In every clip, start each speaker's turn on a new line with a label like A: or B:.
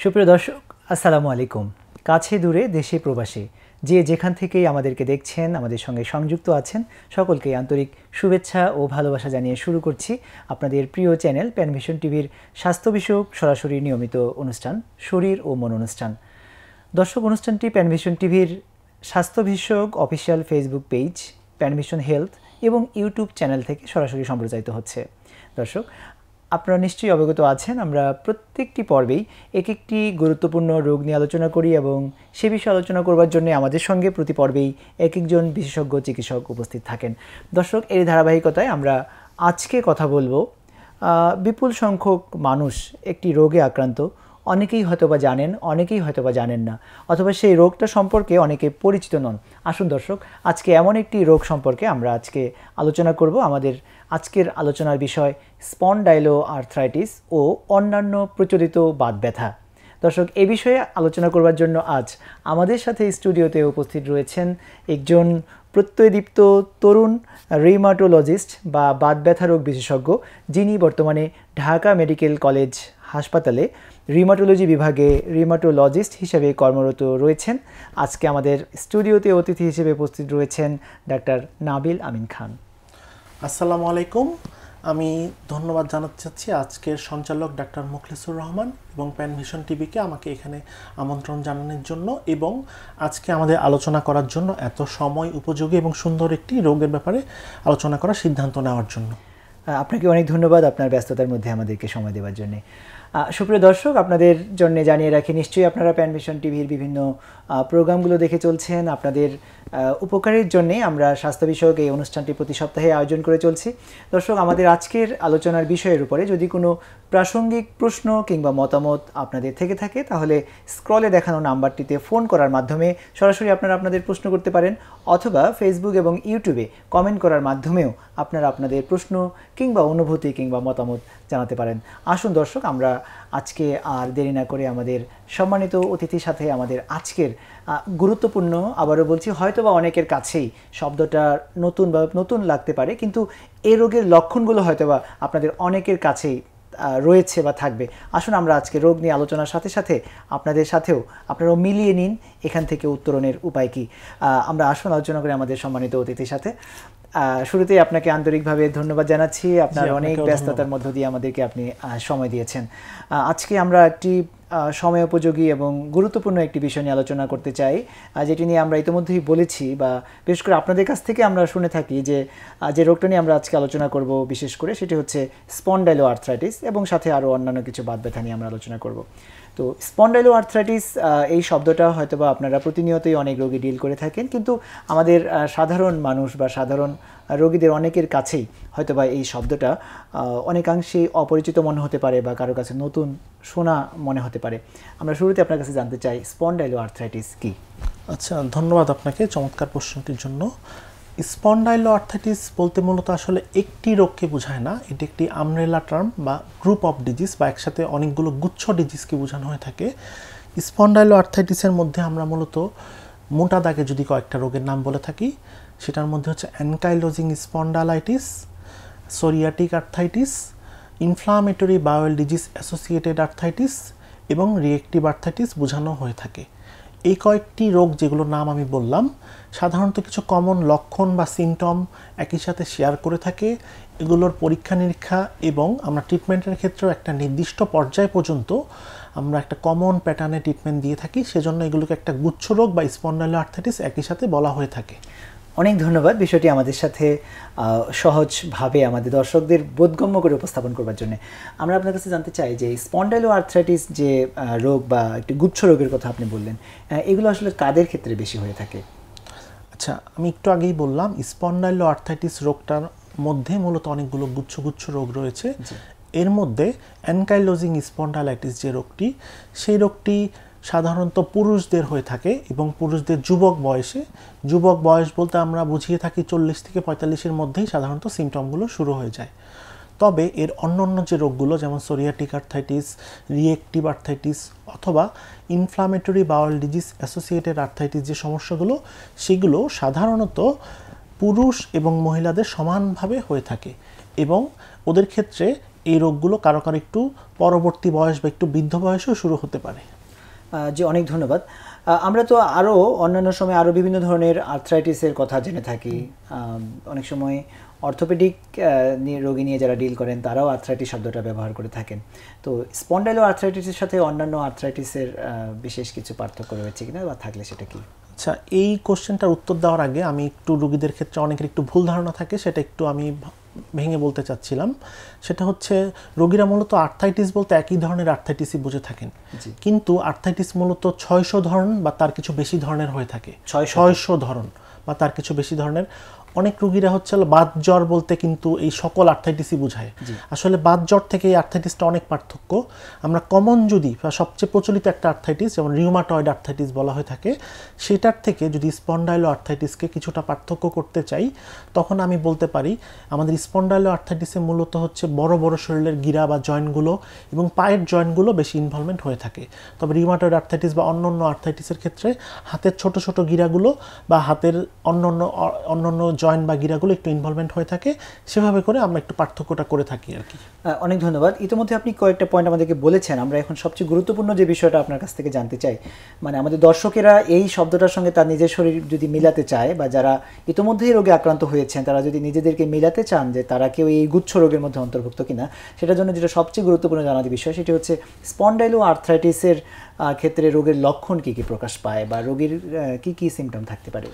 A: সুপ্রিয় দর্শক, আসসালামু আলাইকুম। কাছে দূরে দেশে প্রবাসে যে যেখান থেকেই আমাদেরকে দেখছেন, আমাদের সঙ্গে সংযুক্ত আছেন, সকলকে আন্তরিক শুভেচ্ছা ও ভালোবাসা জানিয়ে শুরু করছি আপনাদের প্রিয় চ্যানেল প্যানভিশন টিভির স্বাস্থ্য বিষয়ক সরাসরি নিয়মিত অনুষ্ঠান শরীর ও মন অনুষ্ঠান। দর্শক, অনুষ্ঠানটি প্যানভিশন টিভির স্বাস্থ্য বিষয়ক official Facebook page Panvision health এবং ইউটিউব চ্যানেল থেকে সরাসরি সম্প্রচারিত হচ্ছে। দর্শক, আপনারা নিশ্চয়ই অবগত আছেন, আমরা প্রত্যেকটি পর্বেই এক একটি গুরুত্বপূর্ণ রোগ নিয়ে আলোচনা করি এবং সে বিষয়ে আলোচনা করবার জন্য আমাদের সঙ্গে প্রতি পর্বেই এক একজন বিশেষজ্ঞ চিকিৎসক উপস্থিত থাকেন। দর্শক, এই ধারাবাহিকতায় আমরা আজকে কথা বলবো বিপুল সংখ্যক মানুষ একটি রোগে আক্রান্ত। অনেকেই হয়তোবা জানেন, অনেকেই হয়তোবা জানেন না, অথবা সেই রোগটা সম্পর্কে অনেকে পরিচিত নন। আসুন দর্শক, আজকে এমন একটি রোগ সম্পর্কে আমরা আজকে আলোচনা করব। আমাদের আজকের আলোচনার বিষয় স্পন্ডাইলো আর্থ্রাইটিস ও অন্যান্য প্রচলিত বাত ব্যথা। দর্শক, এই বিষয়ে আলোচনা করবার জন্য আজ আমাদের সাথে স্টুডিওতে উপস্থিত রয়েছেন একজন প্রত্যয়দীপ্ত তরুণ রিউমাটোলজিস্ট বা বাত ব্যথা রোগ বিশেষজ্ঞ, যিনি বর্তমানে ঢাকা মেডিকেল কলেজ হাসপাতালে রিউমাটোলজি বিভাগে রিউমাটোলজিস্ট হিসেবে কর্মরত রয়েছেন। আজকে আমাদের স্টুডিওতে অতিথি হিসেবে উপস্থিত রয়েছেন ডাক্তার নাবিল আমিন খান।
B: আসসালামু আলাইকুম। আমি ধন্যবাদ জানাতে চাচ্ছি আজকের সঞ্চালক ডাক্তার মুখলিসুর রহমান এবং প্যানভিশন টিভিকে আমাকে এখানে আমন্ত্রণ জানানোর জন্য এবং আজকে আমাদের আলোচনা করার জন্য এত সময় উপযোগী এবং সুন্দর একটি রোগের ব্যাপারে আলোচনা করার সিদ্ধান্ত নেওয়ার জন্য।
A: আপনাকে অনেক ধন্যবাদ আপনার ব্যস্ততার মধ্যে আমাদেরকে সময় দেওয়ার জন্য। সুপ্রিয় দর্শক, আপনাদের জন্য জানিয়ে রাখি, নিশ্চয়ই আপনারা প্যানভিশন টিভির বিভিন্ন প্রোগ্রামগুলো দেখে চলছেন। আপনাদের উপকারের জন্যে আমরা স্বাস্থ্য বিষয়ক এই অনুষ্ঠানটি প্রতি সপ্তাহে আয়োজন করে চলছি। দর্শক, আমাদের আজকের আলোচনার বিষয়ের উপরে যদি কোনো প্রাসঙ্গিক প্রশ্ন কিংবা মতামত আপনাদের থেকে থাকে, তাহলে স্ক্রলে দেখানো নাম্বারটিতে ফোন করার মাধ্যমে সরাসরি আপনারা আপনাদের প্রশ্ন করতে পারেন, অথবা ফেসবুক এবং ইউটিউবে কমেন্ট করার মাধ্যমেও আপনারা আপনাদের প্রশ্ন কিংবা অনুভূতি কিংবা মতামত জানাতে পারেন। আসুন দর্শক, আমরা আজকে আর দেরি না করে আমাদের সম্মানিত অতিথির সাথে আমাদের আজকের গুরুত্বপূর্ণ, আবারও বলছি, হয়তোবা অনেকের কাছেই শব্দটা নতুন লাগতে পারে, কিন্তু এই রোগের লক্ষণগুলো হয়তোবা আপনাদের অনেকের কাছেই রয়েছে বা থাকবে। আসুন আমরা আজকে রোগ নিয়ে আলোচনার সাথে সাথে আপনাদের সাথেও আপনারাও মিলিয়ে নিন এখান থেকে উত্তরণের উপায় কী। আমরা আসুন আলোচনা করি আমাদের সম্মানিত অতিথির সাথে। শুরুতেই আপনাকে আন্তরিকভাবে ধন্যবাদ জানাচ্ছি, আপনার অনেক ব্যস্ততার মধ্য দিয়ে আমাদেরকে আপনি সময় দিয়েছেন। আজকে আমরা একটি সময় উপযোগী এবং গুরুত্বপূর্ণ একটি বিষয় নিয়ে আলোচনা করতে চাই, যেটি নিয়ে আমরা ইতিমধ্যেই বলেছি বা বিশেষ করে আপনাদের কাছ থেকে আমরা শুনে থাকি যে রোগটা নিয়ে আমরা আজকে আলোচনা করব বিশেষ করে, সেটি হচ্ছে স্পন্ডাইলো আর্থ্রাইটিস, এবং সাথে আরও অন্যান্য কিছু বাত ব্যথা নিয়ে আমরা আলোচনা করব। তো স্পন্ডাইলো আর্থ্রাইটিস এই শব্দটা হয়তোবা আপনারা প্রতিনিয়তই অনেক রোগী ডিল করে থাকেন, কিন্তু আমাদের সাধারণ মানুষ বা সাধারণ রোগীদের অনেকের কাছেই হয়তোবা এই শব্দটা অনেকাংশেই অপরিচিত মনে হতে পারে বা কারো কাছে নতুন শোনা মনে হতে পারে। আমরা শুরুতে আপনার কাছে জানতে চাই, স্পন্ডাইলো আর্থ্রাইটিস কি?
B: আচ্ছা, ধন্যবাদ আপনাকে চমৎকার প্রশ্নটির জন্য। স্পন্ডাইলো আর্থ্রাইটিস বলতে মূলত আসলে একটি রোগকে বোঝায় না, এটি একটি আমব্রেলা টার্ম বা গ্রুপ অফ ডিজিজ বা একসাথে অনেকগুলো গুচ্ছ ডিজিজকে বোঝানো হয়ে থাকে। স্পন্ডাইলো আর্থ্রাইটিসের মধ্যে আমরা মূলত মোটা দাগে যদি কয়েকটা রোগের নাম বলে থাকি, সেটার মধ্যে হচ্ছে ankylosing spondylitis, psoriatic arthritis, inflammatory bowel disease associated arthritis এবং রিয়েক্টিভ আর্থ্রাইটিস বোঝানো হয়ে থাকে। এই কয়েকটি রোগ যেগুলোর নাম আমি বললাম, সাধারণত কিছু কমন লক্ষণ বা সিমটম একই সাথে শেয়ার করে থাকে। এগুলোর পরীক্ষা নিরীক্ষা এবং আমরা ট্রিটমেন্টের ক্ষেত্রেও একটা নির্দিষ্ট পর্যায় পর্যন্ত আমরা একটা কমন প্যাটার্নে ট্রিটমেন্ট দিয়ে থাকি, সেজন্য এগুলোকে একটা গুচ্ছ রোগ বা স্পন্ডাইলো আর্থ্রাইটিস একই সাথে বলা হয়ে থাকে।
A: অনেক ধন্যবাদ বিষয়টি আমাদের সাথে সহজভাবে আমাদের দর্শকদের বোধগম্য করে উপস্থাপন করবার জন্য। আমরা আপনার কাছে জানতে চাই যে স্পন্ডাইলো আর্থ্রাইটিস যে রোগ বা একটি গুচ্ছ রোগের কথা আপনি বললেন, এগুলো আসলে কাদের ক্ষেত্রে বেশি হয়ে থাকে?
B: আচ্ছা, আমি একটু আগেই বললাম স্পন্ডাইলো আর্থ্রাইটিস রোগটার মধ্যে মূলত অনেকগুলো গুচ্ছ রোগ রয়েছে। এর মধ্যে অ্যানকাইলোজিং স্পন্ডালাইটিস যে রোগটি, সেই রোগটি সাধারণত পুরুষদের হয়ে থাকে এবং পুরুষদের যুবক বয়স বলতে আমরা বুঝিয়ে থাকি 40 থেকে 45-এর মধ্যেই সাধারণত সিমটমগুলো শুরু হয়ে যায়। তবে এর অন্যান্য যে রোগগুলো যেমন সোরিয়াটিক আর্থ্রাইটিস, রিয়েক্টিভ আর্থ্রাইটিস অথবা inflammatory bowel disease associated arthritis যে সমস্যাগুলো, সেগুলো সাধারণত পুরুষ এবং মহিলাদের সমানভাবে হয়ে থাকে এবং ওদের ক্ষেত্রে এই রোগগুলো কারো কারো একটু পরবর্তী বয়স বা একটু বৃদ্ধ বয়সেও শুরু হতে পারে।
A: জি, অনেক ধন্যবাদ। আমরা তো আরও অন্যান্য সময় আরও বিভিন্ন ধরনের আর্থ্রাইটিসের কথা জেনে থাকি। অনেক সময় অর্থোপেডিক রোগী নিয়ে যারা ডিল করেন তারাও আর্থ্রাইটিস শব্দটা ব্যবহার করে থাকেন। তো স্পন্ডাইলো আর্থ্রাইটিসের সাথে অন্যান্য আর্থ্রাইটিসের বিশেষ কিছু পার্থক্য রয়েছে কিনা, বা থাকলে সেটা কি?
B: আচ্ছা, এই কোশ্চেনটার উত্তর দেওয়ার আগে আমি একটু রোগীদের ক্ষেত্রে অনেকের একটু ভুল ধারণা থাকে, সেটা একটু আমি ভেঙে বলতে চাচ্ছিলাম। সেটা হচ্ছে রোগীরা মূলত আর্থ্রাইটিস বলতে একই ধরনের আর্থ্রাইটিসই বুঝে থাকেন, কিন্তু আর্থ্রাইটিস মূলত 600 ধরন বা তার কিছু বেশি ধরনের হয়ে থাকে। 600 ধরন বা তার কিছু বেশি ধরনের। অনেক রোগীরা হচ্ছে বাত জ্বর বলতে কিন্তু এই সকল আর্থ্রাইটিসই বোঝায়। আসলে বাত জ্বর থেকে এই আর্থ্রাইটিসটা অনেক পার্থক্য। আমরা কমন যদি সবচেয়ে প্রচলিত একটা আর্থ্রাইটিস যেমন রিউমাটয়েড আর্থ্রাইটিস বলা হয়ে থাকে, সেটার থেকে যদি স্পন্ডাইলো আর্থ্রাইটিসকে কিছুটা পার্থক্য করতে চাই, তখন আমি বলতে পারি আমাদের স্পন্ডাইলো আর্থ্রাইটিসে মূলত হচ্ছে বড় বড় শরীরের গিরা বা জয়েন্টগুলো এবং পায়ের জয়েন্টগুলো বেশি ইনভলভমেন্ট হয়ে থাকে। তবে রিউমাটয়েড আর্থ্রাইটিস বা অন্যান্য আর্থ্রাইটিসের ক্ষেত্রে হাতের ছোট ছোট গিরাগুলো বা হাতের অন্যান্য জয়েন্ট বা গিরাগুলো একটু ইনভলভমেন্ট হয়ে থাকে। সেভাবে করে আমরা একটু পার্থক্যটা করে থাকি আর কি।
A: অনেক ধন্যবাদ। ইতিমধ্যে আপনি কয়েকটা পয়েন্ট আমাদেরকে বলেছেন। আমরা এখন সবচেয়ে গুরুত্বপূর্ণ যে বিষয়টা আপনার কাছ থেকে জানতে চাই, মানে আমাদের দর্শকেরা এই শব্দটার সঙ্গে তার নিজের শরীর যদি মিলাতে চায়, বা যারা ইতিমধ্যেই রোগে আক্রান্ত হয়েছেন তারা যদি নিজেদেরকে মিলাতে চান যে তারা কেউ এই গুচ্ছ রোগের মধ্যে অন্তর্ভুক্ত কিনা, সেটার জন্য যেটা সবচেয়ে গুরুত্বপূর্ণ জানার বিষয় সেটি হচ্ছে স্পন্ডাইলো আর্থ্রাইটিসের ক্ষেত্রে রোগের লক্ষণ কী কী প্রকাশ পায় বা রোগীর কী কী সিমটম থাকতে পারে।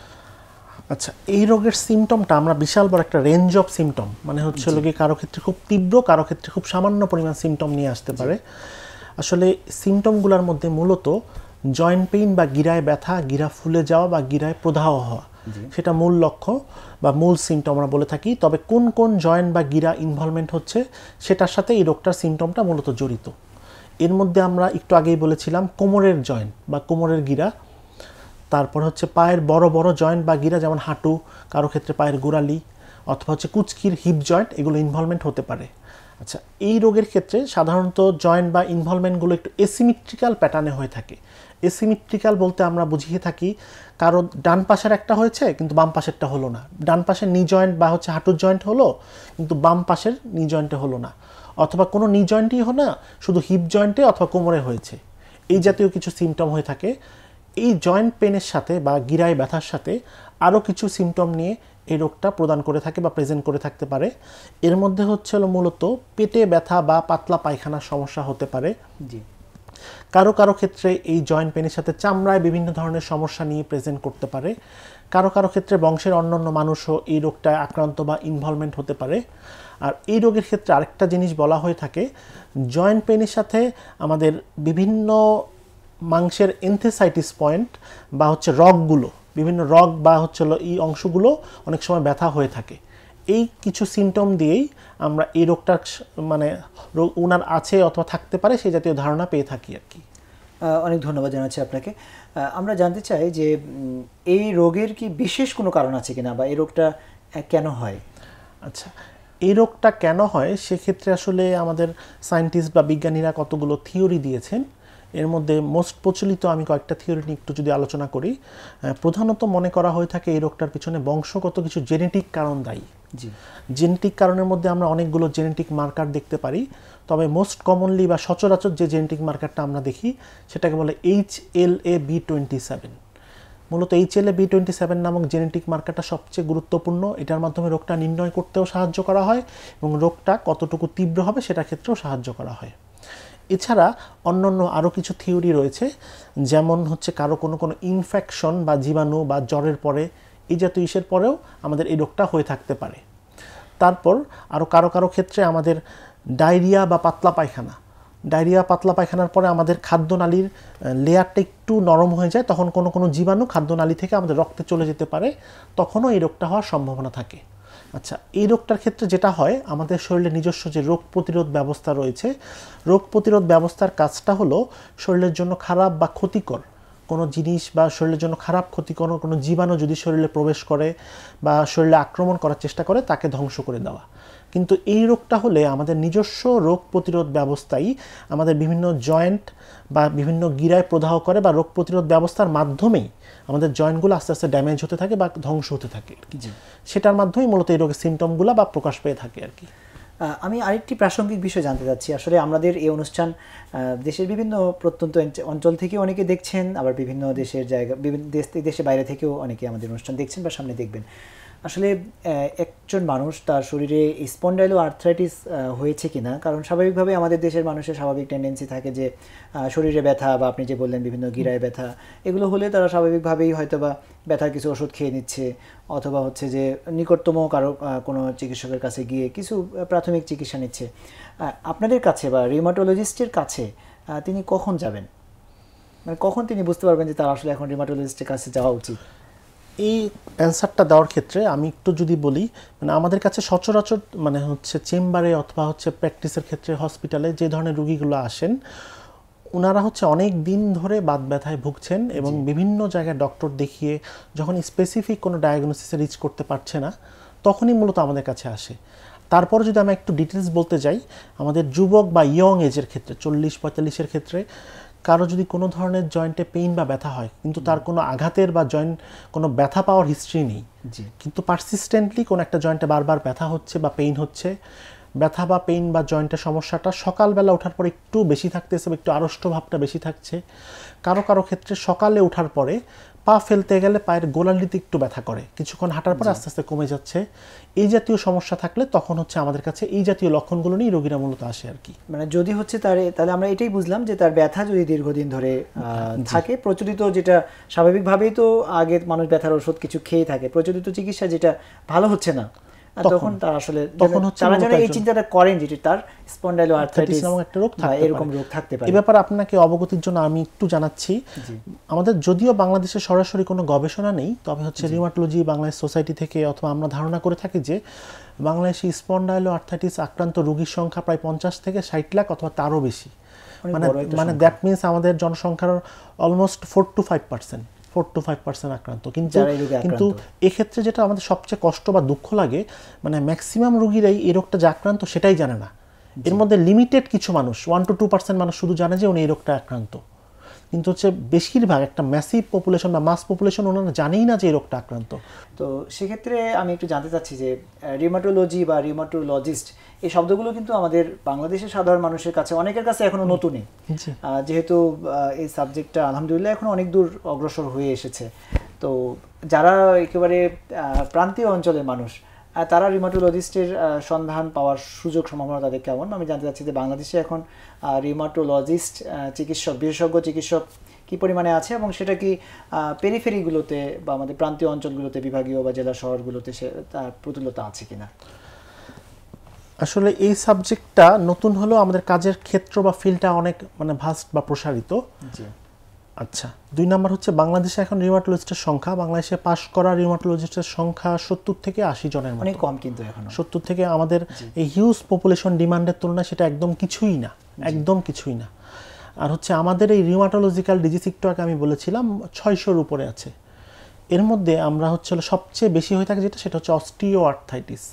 B: আচ্ছা, এই রোগের সিমটমটা আমরা বিশাল বড় একটা রেঞ্জ অফ সিমটম, মানে হচ্ছে লোকে কারো ক্ষেত্রে খুব তীব্র, কারো ক্ষেত্রে খুব সামান্য পরিমাণ সিমটম নিয়ে আসতে পারে। আসলে সিমটমগুলোর মধ্যে মূলত জয়েন্ট পেইন বা গিরায় ব্যথা, গিরা ফুলে যাওয়া বা গিরায় প্রদাহ হওয়া, সেটা মূল লক্ষ্য বা মূল সিমটম আমরা বলে থাকি। তবে কোন কোন জয়েন্ট বা গিরা ইনভলভমেন্ট হচ্ছে সেটার সাথে এই রোগটার সিমটমটা মূলত জড়িত। এর মধ্যে আমরা একটু আগেই বলেছিলাম কোমরের জয়েন্ট বা কোমরের গিরা, তারপর হচ্ছে পায়ের বড় বড় জয়েন্ট বা গিরা যেমন হাঁটু, কারো ক্ষেত্রে পায়ের গোড়ালি, অথবা হচ্ছে কুচকির হিপ জয়েন্ট, এগুলো ইনভলভমেন্ট হতে পারে। আচ্ছা, এই রোগের ক্ষেত্রে সাধারণত জয়েন্ট বা ইনভলভমেন্টগুলো একটু এসিমেট্রিক্যাল প্যাটার্নে হয়ে থাকে। এসিমেট্রিক্যাল বলতে আমরা বুঝিয়ে থাকি কারো ডান পাশের একটা হয়েছে কিন্তু বাম পাশেরটা হলো না, ডান পাশের নি জয়েন্ট বা হচ্ছে হাঁটুর জয়েন্ট হলো কিন্তু বাম পাশের নি জয়েন্টে হলো না, অথবা কোনো নি জয়েন্টই হলো না, শুধু হিপ জয়েন্টে অথবা কোমরে হয়েছে। এই জাতীয় কিছু সিমটম হয়ে থাকে। এই জয়েন্ট পেনের সাথে বা গিরায় ব্যথার সাথে আরও কিছু সিমটম নিয়ে এই রোগটা প্রদান করে থাকে বা প্রেজেন্ট করে থাকতে পারে। এর মধ্যে হচ্ছে মূলত পেটে ব্যথা বা পাতলা পায়খানার সমস্যা হতে পারে। কারো কারো ক্ষেত্রে এই জয়েন্ট পেনের সাথে চামড়ায় বিভিন্ন ধরনের সমস্যা নিয়ে প্রেজেন্ট করতে পারে। কারো কারো ক্ষেত্রে বংশের অন্যান্য মানুষও এই রোগটায় আক্রান্ত বা ইনভলভমেন্ট হতে পারে। আর এই রোগের ক্ষেত্রে আরেকটা জিনিস বলা হয়ে থাকে, জয়েন্ট পেনের সাথে আমাদের বিভিন্ন মাংসের এনথেসাইটিস পয়েন্ট বা হচ্ছে রগগুলো, বিভিন্ন রগ বা হচ্ছে এই অংশগুলো অনেক সময় ব্যথা হয়ে থাকে। এই কিছু সিমটম দিয়েই আমরা এই রোগটা মানে রোগ ওনার আছে অথবা থাকতে পারে সেই জাতীয় ধারণা পেয়ে থাকি আর কি।
A: অনেক ধন্যবাদ জানাচ্ছি আপনাকে। আমরা জানতে চাই যে এই রোগের কি বিশেষ কোনো কারণ আছে কিনা, বা এই রোগটা কেন হয়?
B: আচ্ছা, এই রোগটা কেন হয় সেক্ষেত্রে আসলে আমাদের সায়েন্টিস্ট বা বিজ্ঞানীরা কতগুলো থিওরি দিয়েছেন। এর মধ্যে মোস্ট প্রচলিত আমি কয়েকটা থিওরি নিয়ে একটু যদি আলোচনা করি, প্রধানত মনে করা হয়ে থাকে এই রোগটার পিছনে বংশগত কিছু জেনেটিক কারণ দায়ী। জেনেটিক কারণের মধ্যে আমরা অনেকগুলো জেনেটিক মার্কার দেখতে পারি, তবে মোস্ট কমনলি বা সচরাচর যে জেনেটিক মার্কারটা আমরা দেখি সেটাকে বলে HLA-B27। মূলত HLA-B27 নামক জেনেটিক মার্কারটা সবচেয়ে গুরুত্বপূর্ণ। এটার মাধ্যমে রোগটা নির্ণয় করতেও সাহায্য করা হয় এবং রোগটা কতটুকু তীব্র হবে সেটার ক্ষেত্রেও সাহায্য করা হয়। এছাড়া অন্যান্য আরও কিছু থিওরি রয়েছে, যেমন হচ্ছে কারো কোনো ইনফেকশন বা জীবাণু বা জ্বরের পরে, এই জাতীয় ইসের পরেও আমাদের এই রোগটা হয়ে থাকতে পারে। তারপর আরও কারো ক্ষেত্রে আমাদের ডায়রিয়া বা পাতলা পায়খানার পরে আমাদের খাদ্যনালীর লেয়ারটা একটু নরম হয়ে যায়, তখন কোনো জীবাণু খাদ্যনালী থেকে আমাদের রক্তে চলে যেতে পারে, তখনও এই রোগটা হওয়ার সম্ভাবনা থাকে। আচ্ছা, এই রোগটার ক্ষেত্রে যেটা হয়, আমাদের শরীরে নিজস্ব যে রোগ প্রতিরোধ ব্যবস্থা রয়েছে, রোগ প্রতিরোধ ব্যবস্থার কাজটা হলো শরীরের জন্য খারাপ বা ক্ষতিকর কোনো জিনিস বা শরীরের জন্য খারাপ ক্ষতিকর কোনো জীবাণু যদি শরীরে প্রবেশ করে বা শরীরে আক্রমণ করার চেষ্টা করে তাকে ধ্বংস করে দেওয়া। কিন্তু এই রোগটা হলে আমাদের নিজস্ব রোগ প্রতিরোধ ব্যবস্থাই আমাদের বিভিন্ন জয়েন্ট বা বিভিন্ন গিরায় প্রদাহ করে বা রোগ প্রতিরোধ ব্যবস্থার মাধ্যমেই আমাদের জয়েন্টগুলো আস্তে আস্তে ড্যামেজ হতে থাকে বা ধ্বংস হতে থাকে। সেটার মাধ্যমেই মূলত এই রোগের সিমটমগুলো বা প্রকাশ পেয়ে থাকে আর কি।
A: আমি আরেকটি প্রাসঙ্গিক বিষয় জানতে চাচ্ছি, আসলে আমাদের এই অনুষ্ঠান দেশের বিভিন্ন প্রত্যন্ত অঞ্চল থেকে অনেকে দেখছেন, আবার বিভিন্ন দেশের জায়গা, বিভিন্ন দেশের বাইরে থেকেও অনেকে আমাদের অনুষ্ঠান দেখছেন বা সামনে দেখবেন। আসলে একজন মানুষ তার শরীরে স্পন্ডাইলো আর্থ্রাইটিস হয়েছে কিনা, কারণ স্বাভাবিকভাবে আমাদের দেশের মানুষের স্বাভাবিক টেন্ডেন্সি থাকে যে শরীরে ব্যথা বা আপনি যে বললেন বিভিন্ন গিরায় ব্যথা, এগুলো হলে তারা স্বাভাবিকভাবেই হয়তো বা ব্যথার কিছু ওষুধ খেয়ে নিচ্ছে, অথবা হচ্ছে যে নিকটতম কারো কোনো চিকিৎসকের কাছে গিয়ে কিছু প্রাথমিক চিকিৎসা নিচ্ছে। আপনাদের কাছে বা রিউমাটোলজিস্টের কাছে তিনি কখন যাবেন, মানে কখন তিনি বুঝতে পারবেন যে তার আসলে এখন রিউমাটোলজিস্টের কাছে যাওয়া উচিত?
B: এই অ্যান্সারটা দেওয়ার ক্ষেত্রে আমি একটু যদি বলি, মানে আমাদের কাছে সচরাচর মানে হচ্ছে চেম্বারে অথবা হচ্ছে প্র্যাকটিসের ক্ষেত্রে হসপিটালে যে ধরনের রুগীগুলো আসেন, ওনারা হচ্ছে অনেক দিন ধরে বাত ব্যথায় ভুগছেন এবং বিভিন্ন জায়গায় ডক্টর দেখিয়ে যখন স্পেসিফিক কোনো ডায়াগনোসিসে রিচ করতে পারছে না, তখনই মূলত আমাদের কাছে আসে। তারপর যদি আমি একটু ডিটেলস বলতে যাই, আমাদের যুবক বা ইয়ং এজের ক্ষেত্রে 40-45-এর ক্ষেত্রে কারো যদি কোনো ধরনের জয়েন্টে পেইন বা ব্যথা হয়, কিন্তু তার কোনো আঘাতের বা জয়েন্ট কোনো ব্যথা পাওয়ার হিস্ট্রি নেই, কিন্তু পারসিস্টেন্টলি কোনো একটা জয়েন্টে বারবার ব্যথা হচ্ছে বা পেইন হচ্ছে, ব্যথা বা পেইন বা জয়েন্টের সমস্যাটা সকালবেলা ওঠার পরে একটু বেশি থাকতেছে, একটু আড়ষ্ট ভাবটা বেশি থাকছে, কারো কারো ক্ষেত্রে সকালে ওঠার পরে পা ফেলতে গেলে পায়ের গোড়ালিতে একটু ব্যথা করে, কিছুক্ষণ হাঁটার পরে আস্তে আস্তে কমে যাচ্ছে, এই জাতীয় সমস্যা থাকলে তখন হচ্ছে আমাদের কাছে এই জাতীয় লক্ষণগুলো নিয়ে রোগীরা মূলত আসে আর কি।
A: মানে যদি হচ্ছে তাহলে আমরা এটাই বুঝলাম যে তার ব্যথা যদি দীর্ঘদিন ধরে থাকে, প্রচলিত যেটা স্বাভাবিকভাবেই তো আগে মানুষ ব্যথার ওষুধ কিছু খেয়ে থাকে, প্রচলিত চিকিৎসা যেটা ভালো হচ্ছে না, তখন তার আসলে তারা যারা এই চিন্তাটা করেন যেটা তার স্পন্ডাইলো আর্থ্রাইটিস নামক একটা রোগ থাকে, এরকম রোগ থাকতে পারে।
B: এই ব্যাপারে আপনাকে অবগতির জন্য আমি একটু জানাচ্ছি, আমাদের যদিও বাংলাদেশে সরাসরি কোনো গবেষণা নেই, তবে হচ্ছে রিউমাটোলজি বাংলাদেশ সোসাইটি থেকে অথবা আমরা ধারণা করে থাকি যে বাংলাদেশে স্পন্ডাইলো আর্থ্রাইটিস আক্রান্ত রোগীর সংখ্যা প্রায় 50 থেকে 60 লাখ অথবা তারও বেশি। মানে দ্যাট মিনস আমাদের জনসংখ্যার অলমোস্ট 4-5% আক্রান্ত। কিন্তু এক্ষেত্রে যেটা আমাদের সবচেয়ে কষ্ট বা দুঃখ লাগে, মানে ম্যাক্সিমাম রোগীরাই এই রোগটা যে আক্রান্ত সেটাই জানে না। এর মধ্যে লিমিটেড কিছু মানুষ 1-2% মানুষ শুধু জানে যে উনি এই রোগটা আক্রান্ত, কিন্তু হচ্ছে বেশিরভাগ একটা ম্যাসিভ পপুলেশন বা মাস পপুলেশন ওনারা জানেই না যে এই রোগটা আক্রান্ত।
A: তো সেক্ষেত্রে আমি একটু জানতে চাচ্ছি যে রিউমাটোলজি বা রিউমাটোলজিস্ট এই শব্দগুলো কিন্তু আমাদের বাংলাদেশের সাধারণ মানুষের কাছে অনেকের কাছে এখনো নতুনই, যেহেতু এই সাবজেক্টটা আলহামদুলিল্লাহ এখন অনেক দূর অগ্রসর হয়ে এসেছে। তো যারা একেবারে প্রান্তীয় অঞ্চলের মানুষ, তারা রিউমাটোলজিস্টের সন্ধান পাওয়ার সুযোগ সম্ভাবনা তাদের কেমন? আমি জানতে চাচ্ছি যে বাংলাদেশে এখন রিউমাটোলজিস্ট চিকিৎসক, বিশেষজ্ঞ চিকিৎসক কি পরিমাণে আছে, এবং সেটা কি পেরিফেরিগুলোতে বা আমাদের প্রান্তীয় অঞ্চলগুলোতে, বিভাগীয় বা জেলা শহরগুলোতে তার প্রতুলতা আছে কিনা?
B: আসলে এই সাবজেক্টটা নতুন হলেও আমাদের কাজের ক্ষেত্র বা ফিল্ডটা অনেক মানে ভাস্ট বা প্রসারিত। আচ্ছা, 2 নাম্বার হচ্ছে বাংলাদেশে এখন রিউমাটোলজিস্টের সংখ্যা, বাংলাদেশে পাশ করা রিউমাটোলজিস্টের সংখ্যা 70 থেকে 80 জনের মতো,
A: অনেক কম কিন্তু এখন
B: 70 থেকে আমাদের এই হিউজ পপুলেশন ডিমান্ডের তুলনায় সেটা একদম কিছুই না, একদম কিছুই না। আর হচ্ছে আমাদের এই রিউমাটোলজিক্যাল ডিজিজ একটু আগে আমি বলেছিলাম 600-র উপরে আছে। এর মধ্যে আমরা হচ্ছে সবচেয়ে বেশি হয়ে থাকে যেটা, সেটা হচ্ছে অস্টিও আর্থ্রাইটিস,